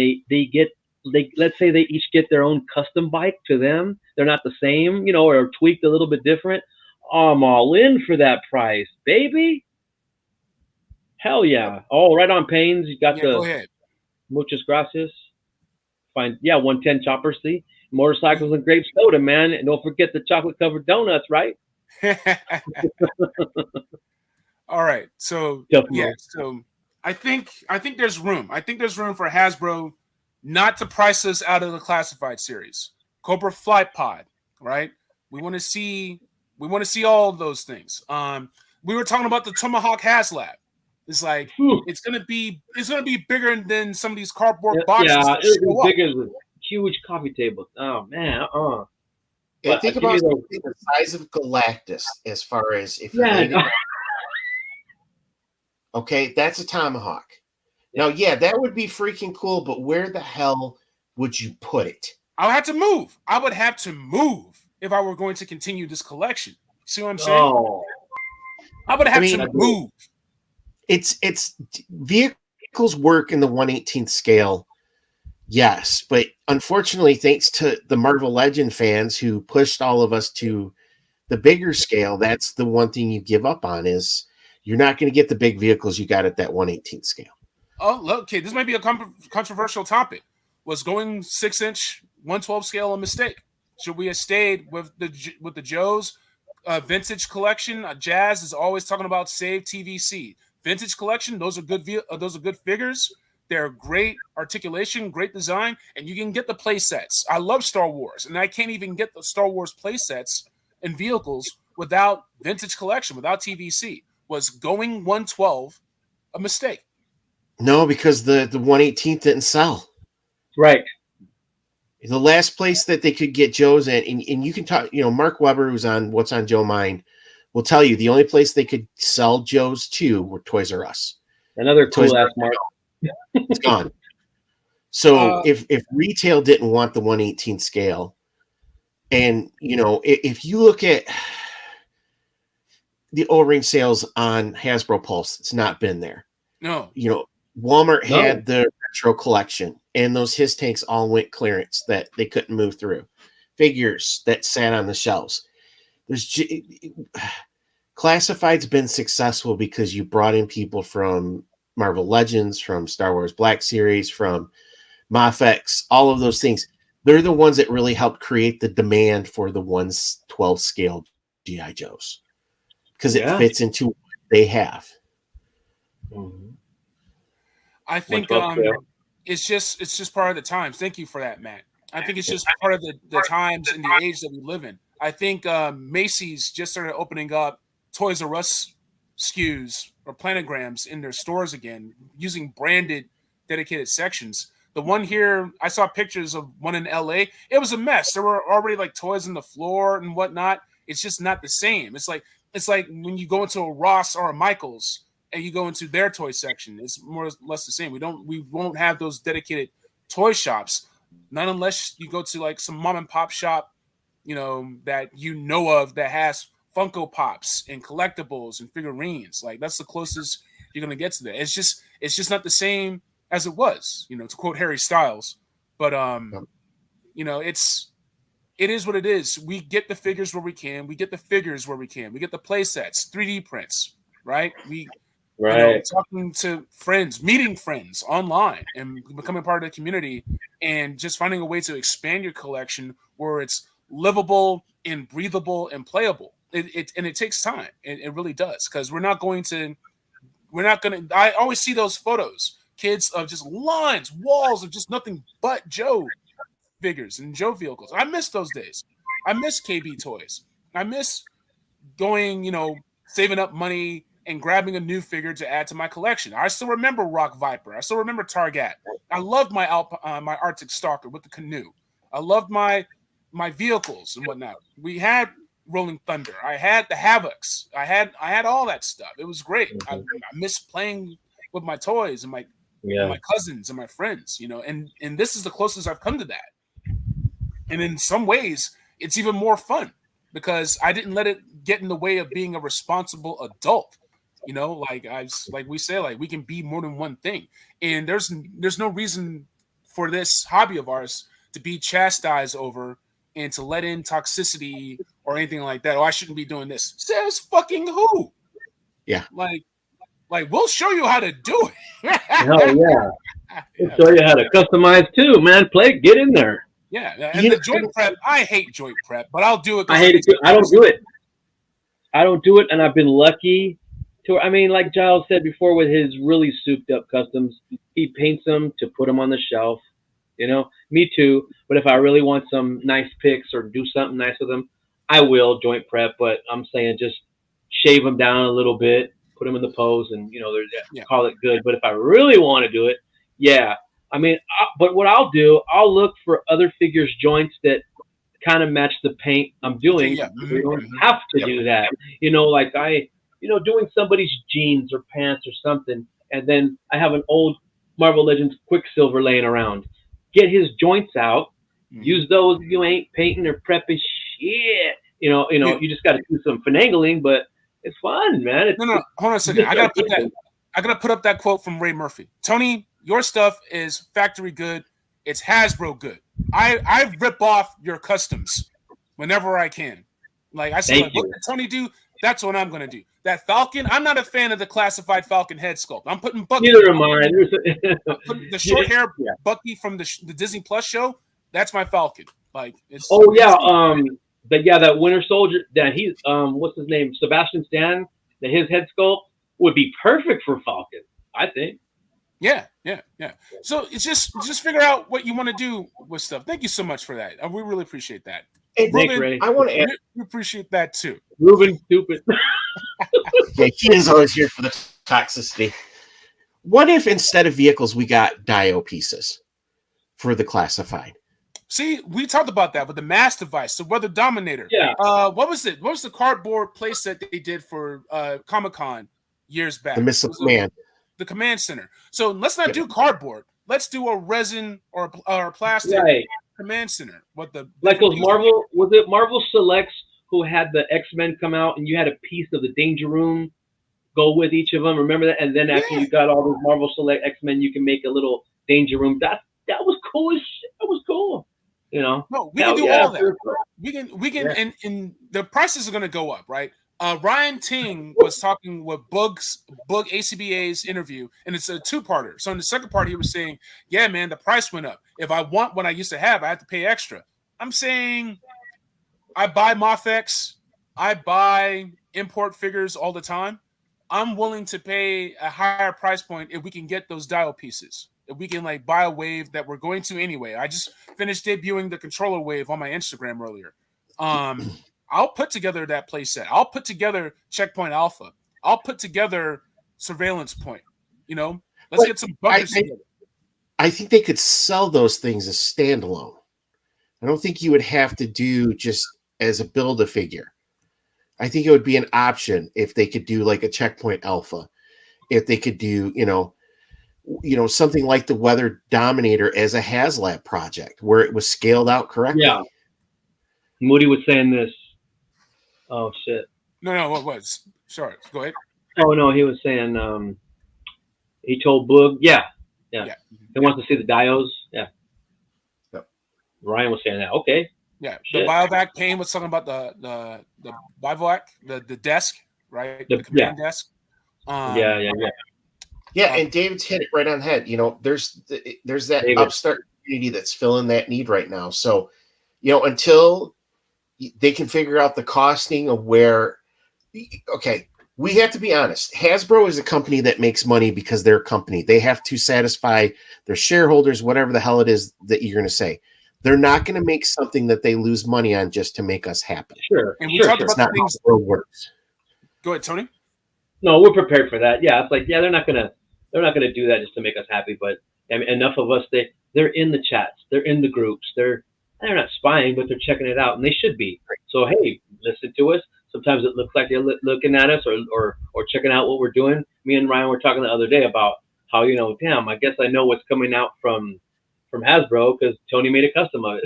let's say they each get their own custom bike to them. They're not the same, or tweaked a little bit different. I'm all in for that price, baby. Hell yeah. Oh, right on Pains. You got go ahead. Muchas Gracias. Fine. Yeah, 110 chopper, see? Motorcycles and grape soda, man. And don't forget the chocolate-covered donuts, right? All right. So Definitely. so I think there's room. I think there's room for Hasbro not to price us out of the classified series. Cobra Flight Pod, right? We want to see all of those things. We were talking about the Tomahawk HasLab. It's like it's gonna be bigger than some of these cardboard boxes. Yeah, that it show was up. big as a huge coffee table. Oh man, And But think give me about those- something the size of Galactus as far as if you Yeah. made it. Okay, that's a Tomahawk. Now, yeah, that would be freaking cool, but where the hell would you put it? I would have to move. I would have to move if I were going to continue this collection. See what I'm saying? Oh, I would have I mean, to move. It's vehicles work in the 1/18th scale, yes, but unfortunately, thanks to the Marvel Legend fans who pushed all of us to the bigger scale, that's the one thing you give up on is you're not going to get the big vehicles you got at that 1/18th scale. Oh, look, okay, this might be a controversial topic. Was going 6-inch 1/12 scale a mistake? Should we have stayed with the Joe's vintage collection? Jazz is always talking about save TVC vintage collection. Those are good figures. They're great articulation, great design, and you can get the play sets. I love Star Wars, and I can't even get the Star Wars play sets and vehicles without vintage collection, without TVC. Was going 1/12 a mistake? No, because the 1/18th didn't sell. right. The last place that they could get Joe's in, and you can talk, Mark Weber, who's on What's on Joe Mind, will tell you the only place they could sell Joe's to were Toys R Us. Another Toys cool R ass mark. It's gone. So if retail didn't want the 1/18th scale, and if you look at the O-ring sales on Hasbro Pulse, it's not been there. No. Walmart had the retro collection, and those his tanks all went clearance that they couldn't move through. Figures that sat on the shelves. Classified's been successful because you brought in people from Marvel Legends, from Star Wars Black Series, from Mafex, all of those things. They're the ones that really helped create the demand for the 1/12 scale G.I. Joes because it fits into what they have. Mm-hmm. I think it's just part of the times. Thank you for that, Matt. I think it's just part of the times and the age that we live in. I think Macy's just started opening up Toys R Us SKUs or planograms in their stores again, using branded, dedicated sections. The one here, I saw pictures of one in LA. It was a mess. There were already like toys on the floor and whatnot. It's just not the same. It's like when you go into a Ross or a Michaels and you go into their toy section. It's more or less the same. We won't have those dedicated toy shops, not unless you go to like some mom and pop shop, that of that has Funko Pops and collectibles and figurines. Like that's the closest you're gonna get to that. It's just not the same as it was, to quote Harry Styles. But it is what it is. We get the figures where we can. We get the figures where we can. We get the play sets, 3D prints, right? Talking to friends, meeting friends online, and becoming part of the community, and just finding a way to expand your collection where it's livable and breathable and playable. It takes time. It really does, because we're not going to. I always see those photos, kids of just walls of just nothing but Joe figures and Joe vehicles. I miss those days. I miss KB toys. I miss going, saving up money and grabbing a new figure to add to my collection. I still remember Rock Viper. I still remember Target. I loved my my Arctic Stalker with the canoe. I loved my vehicles and whatnot. We had Rolling Thunder. I had the Havocs. I had all that stuff. It was great. I miss playing with my toys and my cousins and my friends. And this is the closest I've come to that. And in some ways, it's even more fun because I didn't let it get in the way of being a responsible adult. Like we say, like we can be more than one thing. And there's no reason for this hobby of ours to be chastised over and to let in toxicity or anything like that. Oh, I shouldn't be doing this. Says fucking who? Yeah. Like we'll show you how to do it. Hell yeah. We'll show you how to customize too, man. Get in there. Yeah, and the joint prep, I hate joint prep, but I'll do it. I hate it too. I don't do it. I don't do it, and I've been lucky to. I mean, like Giles said before, with his really souped up customs, he paints them to put them on the shelf. You know, me too. But if I really want some nice picks or do something nice with them, I will joint prep. But I'm saying just shave them down a little bit, put them in the pose, and call it good. But if I really want to do it, yeah. I mean, but what I'll do, I'll look for other figures joints that kind of match the paint I'm doing. Yeah. You don't have to do that. You know, like doing somebody's jeans or pants or something, and then I have an old Marvel Legends Quicksilver laying around. Get his joints out. Use those if you ain't painting or prepping shit. You just got to do some finagling, but it's fun, man. No, hold on a second. I gotta put up that quote from Ray Murphy. Tony, your stuff is factory good. It's Hasbro good. I rip off your customs whenever I can. Like I say, what did Tony do? That's what I'm gonna do. That Falcon, I'm not a fan of the classified Falcon head sculpt. I'm putting Bucky. Neither am I. I'm putting the short hair Bucky from the Disney Plus show. That's my Falcon. Like it's. Oh yeah, that Winter Soldier. That he's what's his name? Sebastian Stan. That his head sculpt would be perfect for Falcon. I think. Yeah. So it's just figure out what you want to do with stuff. Thank you so much for that. We really appreciate that. Hey, Ruben, I want to add. We appreciate that too. Ruben, stupid. Yeah, he is always here for the toxicity. What if instead of vehicles we got dio pieces for the classified? See, we talked about that with the mass device, the Weather Dominator. Yeah. What was it? What was the cardboard playset they did for Comic-Con years back? The Missile Command. The Command Center. So let's not do cardboard. Let's do a resin or a plastic Command Center. Like those Marvel, was it Marvel Selects who had the X-Men come out and you had a piece of the Danger Room go with each of them? Remember that? And then after you got all those Marvel Select X-Men, you can make a little Danger Room. That was cool as shit. That was cool. No, we can do all that. We can, and the prices are going to go up, right? Ryan Ting was talking with Bug ACBA's interview, and it's a two-parter. So in the second part, he was saying, yeah, man, the price went up. If I want what I used to have, I have to pay extra. I'm saying I buy MothX. I buy import figures all the time. I'm willing to pay a higher price point if we can get those dial pieces. If we can buy a wave that we're going to anyway. I just finished debuting the controller wave on my Instagram earlier. I'll put together that playset. I'll put together Checkpoint Alpha. I'll put together Surveillance Point. Let's get some buckets together. I think they could sell those things as standalone. I don't think you would have to do just as a Build-A-Figure. I think it would be an option if they could do like a Checkpoint Alpha. If they could do, something like the Weather Dominator as a HasLab project where it was scaled out correctly. Yeah. Moody was saying this. Oh shit. No, what was? Sorry, go ahead. Oh no, he was saying he told Boog, yeah. He wants to see the dios. Yeah. Yep. Ryan was saying that. Okay. Yeah. Shit. The Biovac Payne was talking about the Biovac, the desk, right? The command desk. Yeah, and David's hit it right on the head. There's that upstart community that's filling that need right now. So, until they can figure out the costing of where, we have to be honest. Hasbro is a company that makes money because they're a company. They have to satisfy their shareholders, whatever the hell it is that you're going to say. They're not going to make something that they lose money on just to make us happy. Sure. And we talked about not how the world works. Go ahead, Tony. No, we're prepared for that. Yeah, it's like, they're not gonna do that just to make us happy. But I mean, enough of us. They're in the chats. They're in the groups. They're not spying, but they're checking it out, and they should be. So hey, listen to us. Sometimes it looks like they're looking at us or checking out what we're doing. Me and Ryan were talking the other day about how damn, I guess I know what's coming out from Hasbro because Tony made a custom of it.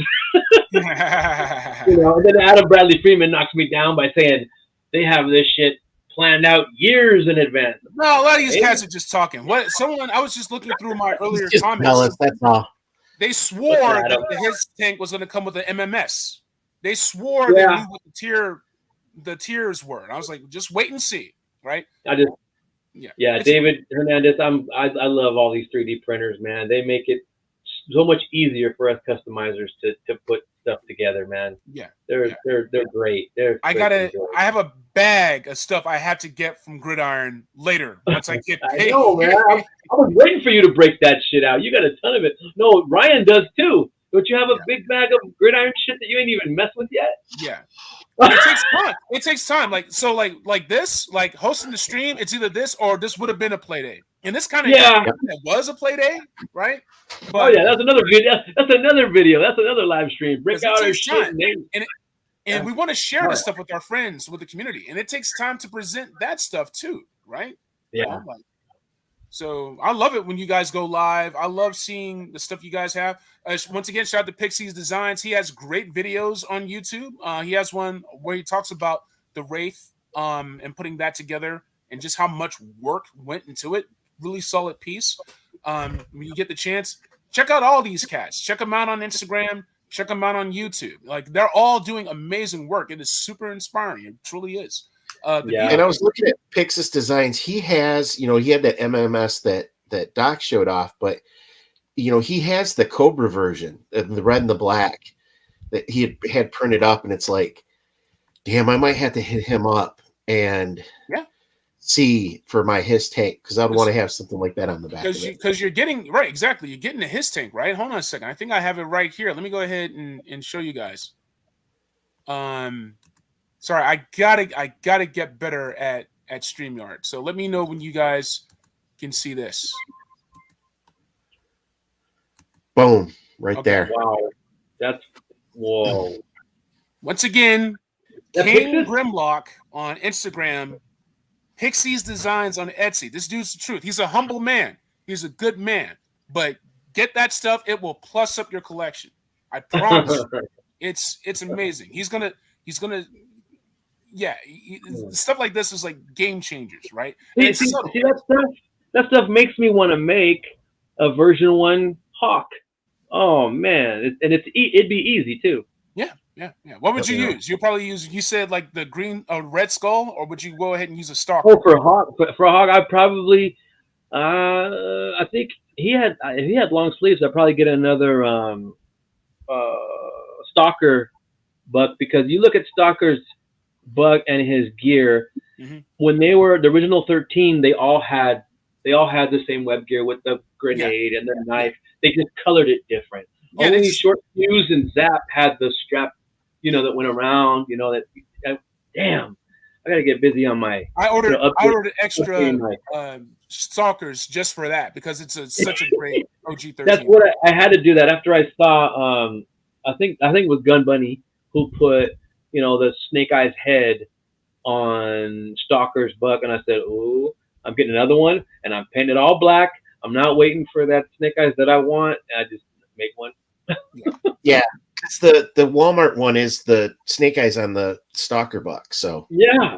And then Adam Bradley Freeman knocks me down by saying they have this shit planned out years in advance. No, a lot of these cats are just talking. I was just looking through my earlier comments. Jealous, that's all. They swore that his tank was going to come with an MMS. They swore they knew what the tiers were. And I was like, just wait and see, right? David Hernandez. I love all these 3D printers, man. They make it so much easier for us customizers to put stuff together, man. Yeah. They're great. They're I have a bag of stuff I have to get from Gridiron later once I get paid. I know, man. I was waiting for you to break that shit out. You got a ton of it. No, Ryan does too. Don't you have a big bag of Gridiron shit that you ain't even messed with yet? Yeah. It takes time. It takes time. Like this, like hosting the stream, it's either this or this would have been a play day. And this kind of it was a play day, right? But, that's another video. That's another video. That's another live stream. Break out our shit. And we want to share this stuff with our friends, with the community. And it takes time to present that stuff too, right? Yeah. So I love it when you guys go live. I love seeing the stuff you guys have. Once again, shout out to Pixie's Designs. He has great videos on YouTube. He has one where he talks about the Wraith and putting that together and just how much work went into it. Really solid piece. When you get the chance, check out all these cats. Check them out on Instagram. Check them out on YouTube. Like, they're all doing amazing work. It is super inspiring. It truly is. And I was looking at Pixis Designs. He has, he had that MMS that Doc showed off, but he has the Cobra version, the red and the black that he had printed up, and it's like, damn, I might have to hit him up and see for my his tank, because I'd want to have something like that on the back. Because you're getting right, exactly. You're getting a his tank, right? Hold on a second. I think I have it right here. Let me go ahead and show you guys. Sorry, I gotta get better at StreamYard. So let me know when you guys can see this. Boom, right there. Wow, that's whoa. Once again, That King Pixis? Grimlock on Instagram, Pixie's Designs on Etsy. This dude's the truth. He's a humble man. He's a good man. But get that stuff; it will plus up your collection. I promise you. It's amazing. He's gonna. Stuff like this is like game changers, right? See that stuff makes me want to make a version 1 Hawk. Oh man, it'd be easy too. Yeah. What would you use? You'll probably use. You said like the green, red skull, or would you go ahead and use a stalker? Oh, for Hawk, I'd probably. I think if he had long sleeves, I'd probably get another stalker buck, because you look at Stalker's buck and his gear. Mm-hmm. When they were the original 13, they all had the same web gear with the grenade and the knife. They just colored it different. Only Short Fuse and Zap had the strap, that went around. Damn, I gotta get busy on my. I ordered extra stalkers just for that, because it's such a great OG 13. That's what I had to do that after I saw. I think it was Gun Bunny who put the Snake Eyes head on Stalker's buck, and I said, "Ooh, I'm getting another one, and I'm painting it all black. I'm not waiting for that Snake Eyes that I want. I just make one." Yeah, it's the Walmart one is the Snake Eyes on the Stalker buck. So yeah.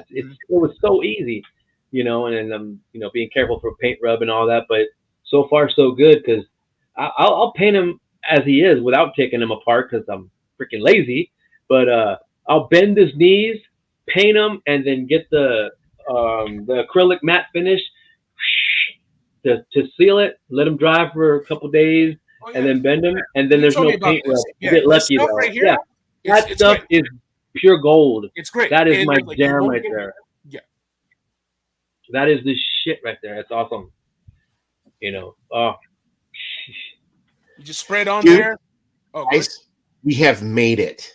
It was so easy, and I'm being careful for paint rub and all that. But so far so good, because I'll paint him as he is without taking him apart, because I'm freaking lazy. But I'll bend his knees, paint him, and then get the acrylic matte finish to seal it. Let him dry for a couple days. And then bend them, and then there's no paint rub. You get lucky though. Right here, that stuff is pure gold. It's great. That is my jam right there. Yeah, that is the shit right there. It's awesome. Oh, you just spray it on there. Oh, guys, we have made it.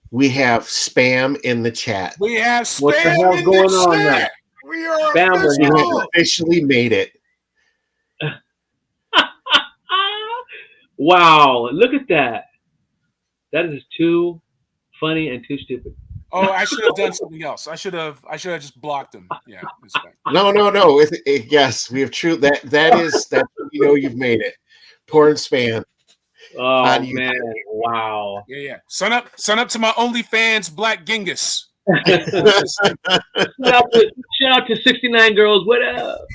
We have spam in the chat. We have spam. What the hell's going on there? We are spam. Officially made it. Wow, look at that. That is too funny and too stupid. Oh, I should have done something else. I should have just blocked him. Yeah. No. Yes, we have true. That's you've made it. Porn spam. Oh man! Wow. Yeah. Sign up to my OnlyFans, Black Genghis. Shout out to 69 girls. What up?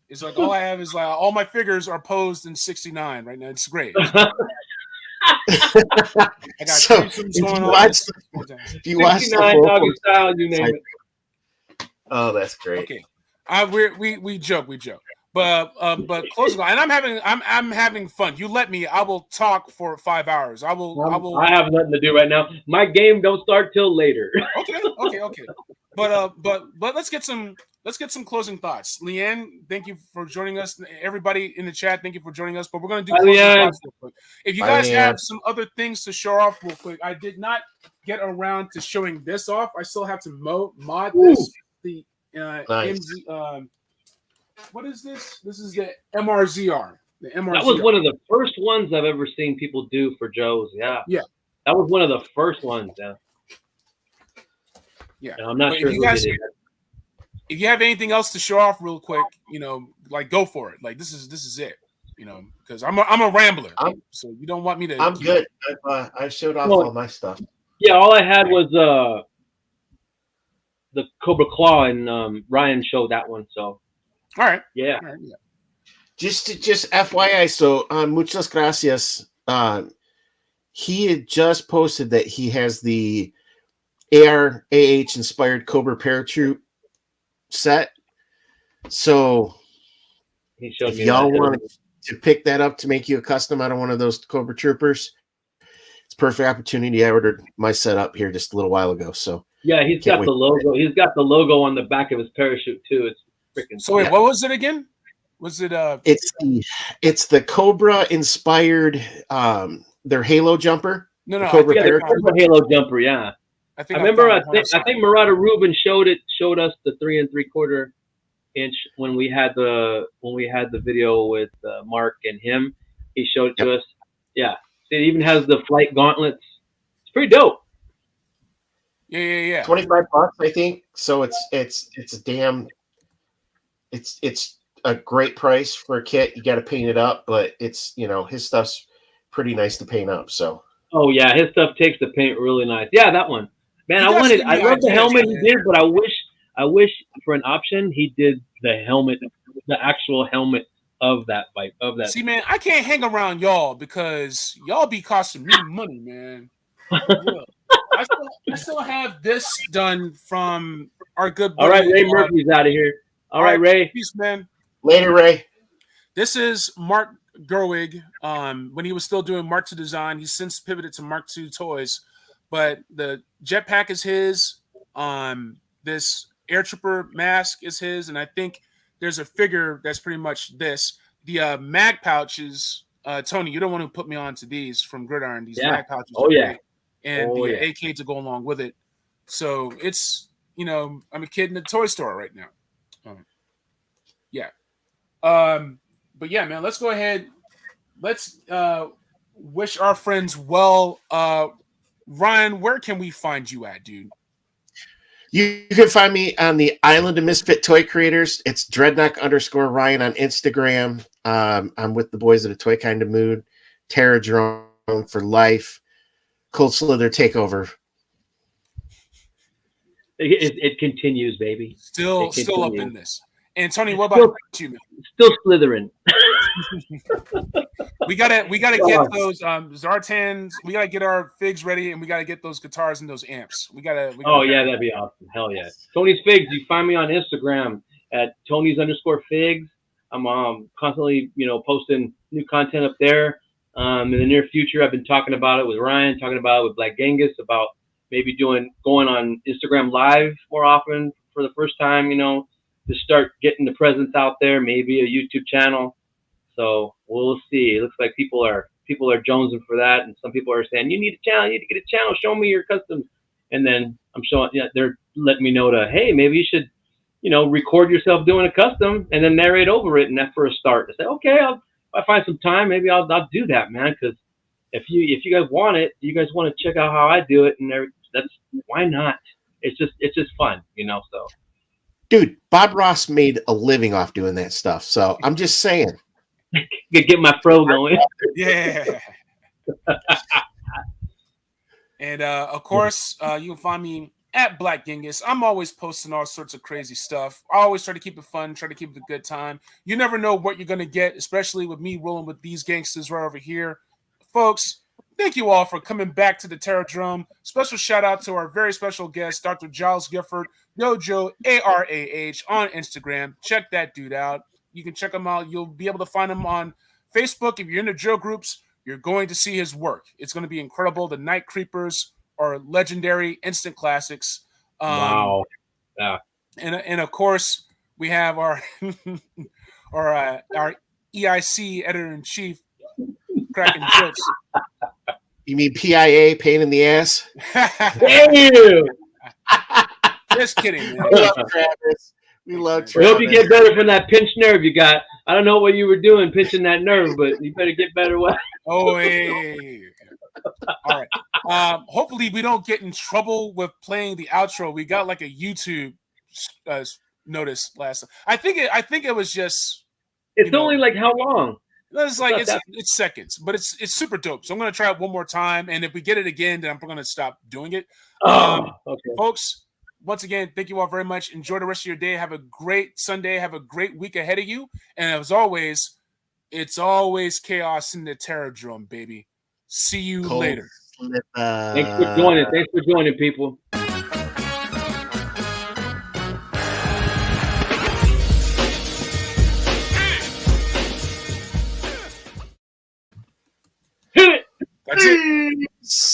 It's like all I have is all my figures are posed in 69 right now. It's great. I got so if you watch the doggy style, you name it. Oh, that's great. Okay, we joke. But closing line, and I'm having fun. You let me, I will talk for 5 hours. I will. I have nothing to do right now. My game don't start till later. Okay. But let's get some closing thoughts. Leanne, thank you for joining us. Everybody in the chat, thank you for joining us. But we're gonna do closing thoughts real quick. If you guys have some other things to show off real quick, I did not get around to showing this off. I still have to mod this. The nice. what is this? This is the MRZR. The MRZR. That was one of the first ones I've ever seen people do for Joe's. Yeah. That was one of the first ones. Yeah. And I'm not sure who did it. If you have anything else to show off real quick, like go for it. Like this is it. Because I'm a rambler. So you don't want me to. I'm good. I showed off all my stuff. Yeah, all I had was the Cobra Claw, and Ryan showed that one. So. All right. Yeah. All right. Just FYI, so muchas gracias. He had just posted that he has the AR AH inspired Cobra Paratroop set. So he showed if me y'all want to pick that up to make you a custom out of one of those Cobra Troopers, it's a perfect opportunity. I ordered my setup here just a little while ago. So yeah, he's got the logo. He's got the logo on the back of his parachute too. It's freaking. So wait, what was it again? Was it It's the Cobra inspired their Halo jumper. No, Cobra Halo jumper. Yeah, I remember. I think Murata Rubin showed us the 3 3/4 inch when we had the video with Mark and him. He showed it to us. Yeah, it even has the flight gauntlets. It's pretty dope. Yeah. $25, I think. So it's a damn. It's a great price for a kit. You got to paint it up, but it's his stuff's pretty nice to paint up. So. Oh yeah, his stuff takes the paint really nice. Yeah, that one. Man, I love the helmet he did, but I wish for an option he did the helmet, the actual helmet of that bike of that. See, man, I can't hang around y'all because y'all be costing me money, man. I still have this done from our good buddy. All right, Ray Murphy's out of here. All right, Ray. Peace, man. Later, Ray. This is Mark Gerwig. When he was still doing Mark II Design, he's since pivoted to Mark II Toys. But the jetpack is his. This Air Trooper mask is his, and I think there's a figure that's pretty much this. The mag pouches, Tony, you're the one who put me onto these from Gridiron. These mag pouches. Oh yeah. And the AK to go along with it. So it's I'm a kid in a toy store right now. But yeah, man, let's go ahead. Let's wish our friends well. Ryan, where can we find you at, dude? You can find me on the Island of Misfit Toy Creators. It's Dreadnought_Ryan on Instagram. I'm with the boys at A Toy Kind of Mood. Terror Drome for life. Cold Slither Takeover. It continues, baby. Still up in this. And Tony, what about you, man? Still slithering. We gotta get those Zartans. We gotta get our figs ready, and we gotta get those guitars and those amps. We gotta oh yeah, that'd be awesome. Hell yeah. Tony's Figs. You find me on Instagram at Tony's_figs. I'm constantly posting new content up there. In the near future, I've been talking about it with Ryan, talking about it with Black Genghis about maybe going on Instagram Live more often for the first time. To start getting the presence out there, maybe a YouTube channel. So we'll see. It looks like people are jonesing for that, and some people are saying you need a channel, you need to get a channel, show me your customs. And then I'm showing, they're letting me know hey, maybe you should, record yourself doing a custom and then narrate over it, and that's for a start. To say, okay, if I find some time, maybe I'll do that, man. Because if you guys want it, you guys want to check out how I do it, and that's why not? It's just fun, So. Dude, Bob Ross made a living off doing that stuff. So I'm just saying. Get my fro going. Yeah. And of course, you can find me at Black Genghis. I'm always posting all sorts of crazy stuff. I always try to keep it fun, try to keep it a good time. You never know what you're going to get, especially with me rolling with these gangsters right over here. Folks, thank you all for coming back to the Terror Drome. Special shout out to our very special guest, Dr. Giles Gifford, Yojo ARAH on Instagram. Check that dude out. You can check him out. You'll be able to find him on Facebook. If you're into drill groups, you're going to see his work. It's going to be incredible. The Night Creepers are legendary, instant classics. Wow. Yeah. And of course, we have our our EIC editor-in-chief cracking jokes. You mean PIA, pain in the ass? Damn. Just kidding, man. We love Travis. We love I Travis. hope you get better from that pinched nerve you got. I don't know what you were doing pinching that nerve, but you better get better. Oh, hey. All right. Hopefully we don't get in trouble with playing the outro. We got like a YouTube notice last time. I think it was just. It's only like how long? It's like it's seconds, but it's super dope. So I'm gonna try it one more time, and if we get it again, then I'm gonna stop doing it. Okay. Folks, once again, thank you all very much. Enjoy the rest of your day. Have a great Sunday. Have a great week ahead of you. And as always, it's always chaos in the Terror Drome, baby. See you later. Thanks for joining. Thanks for joining, people.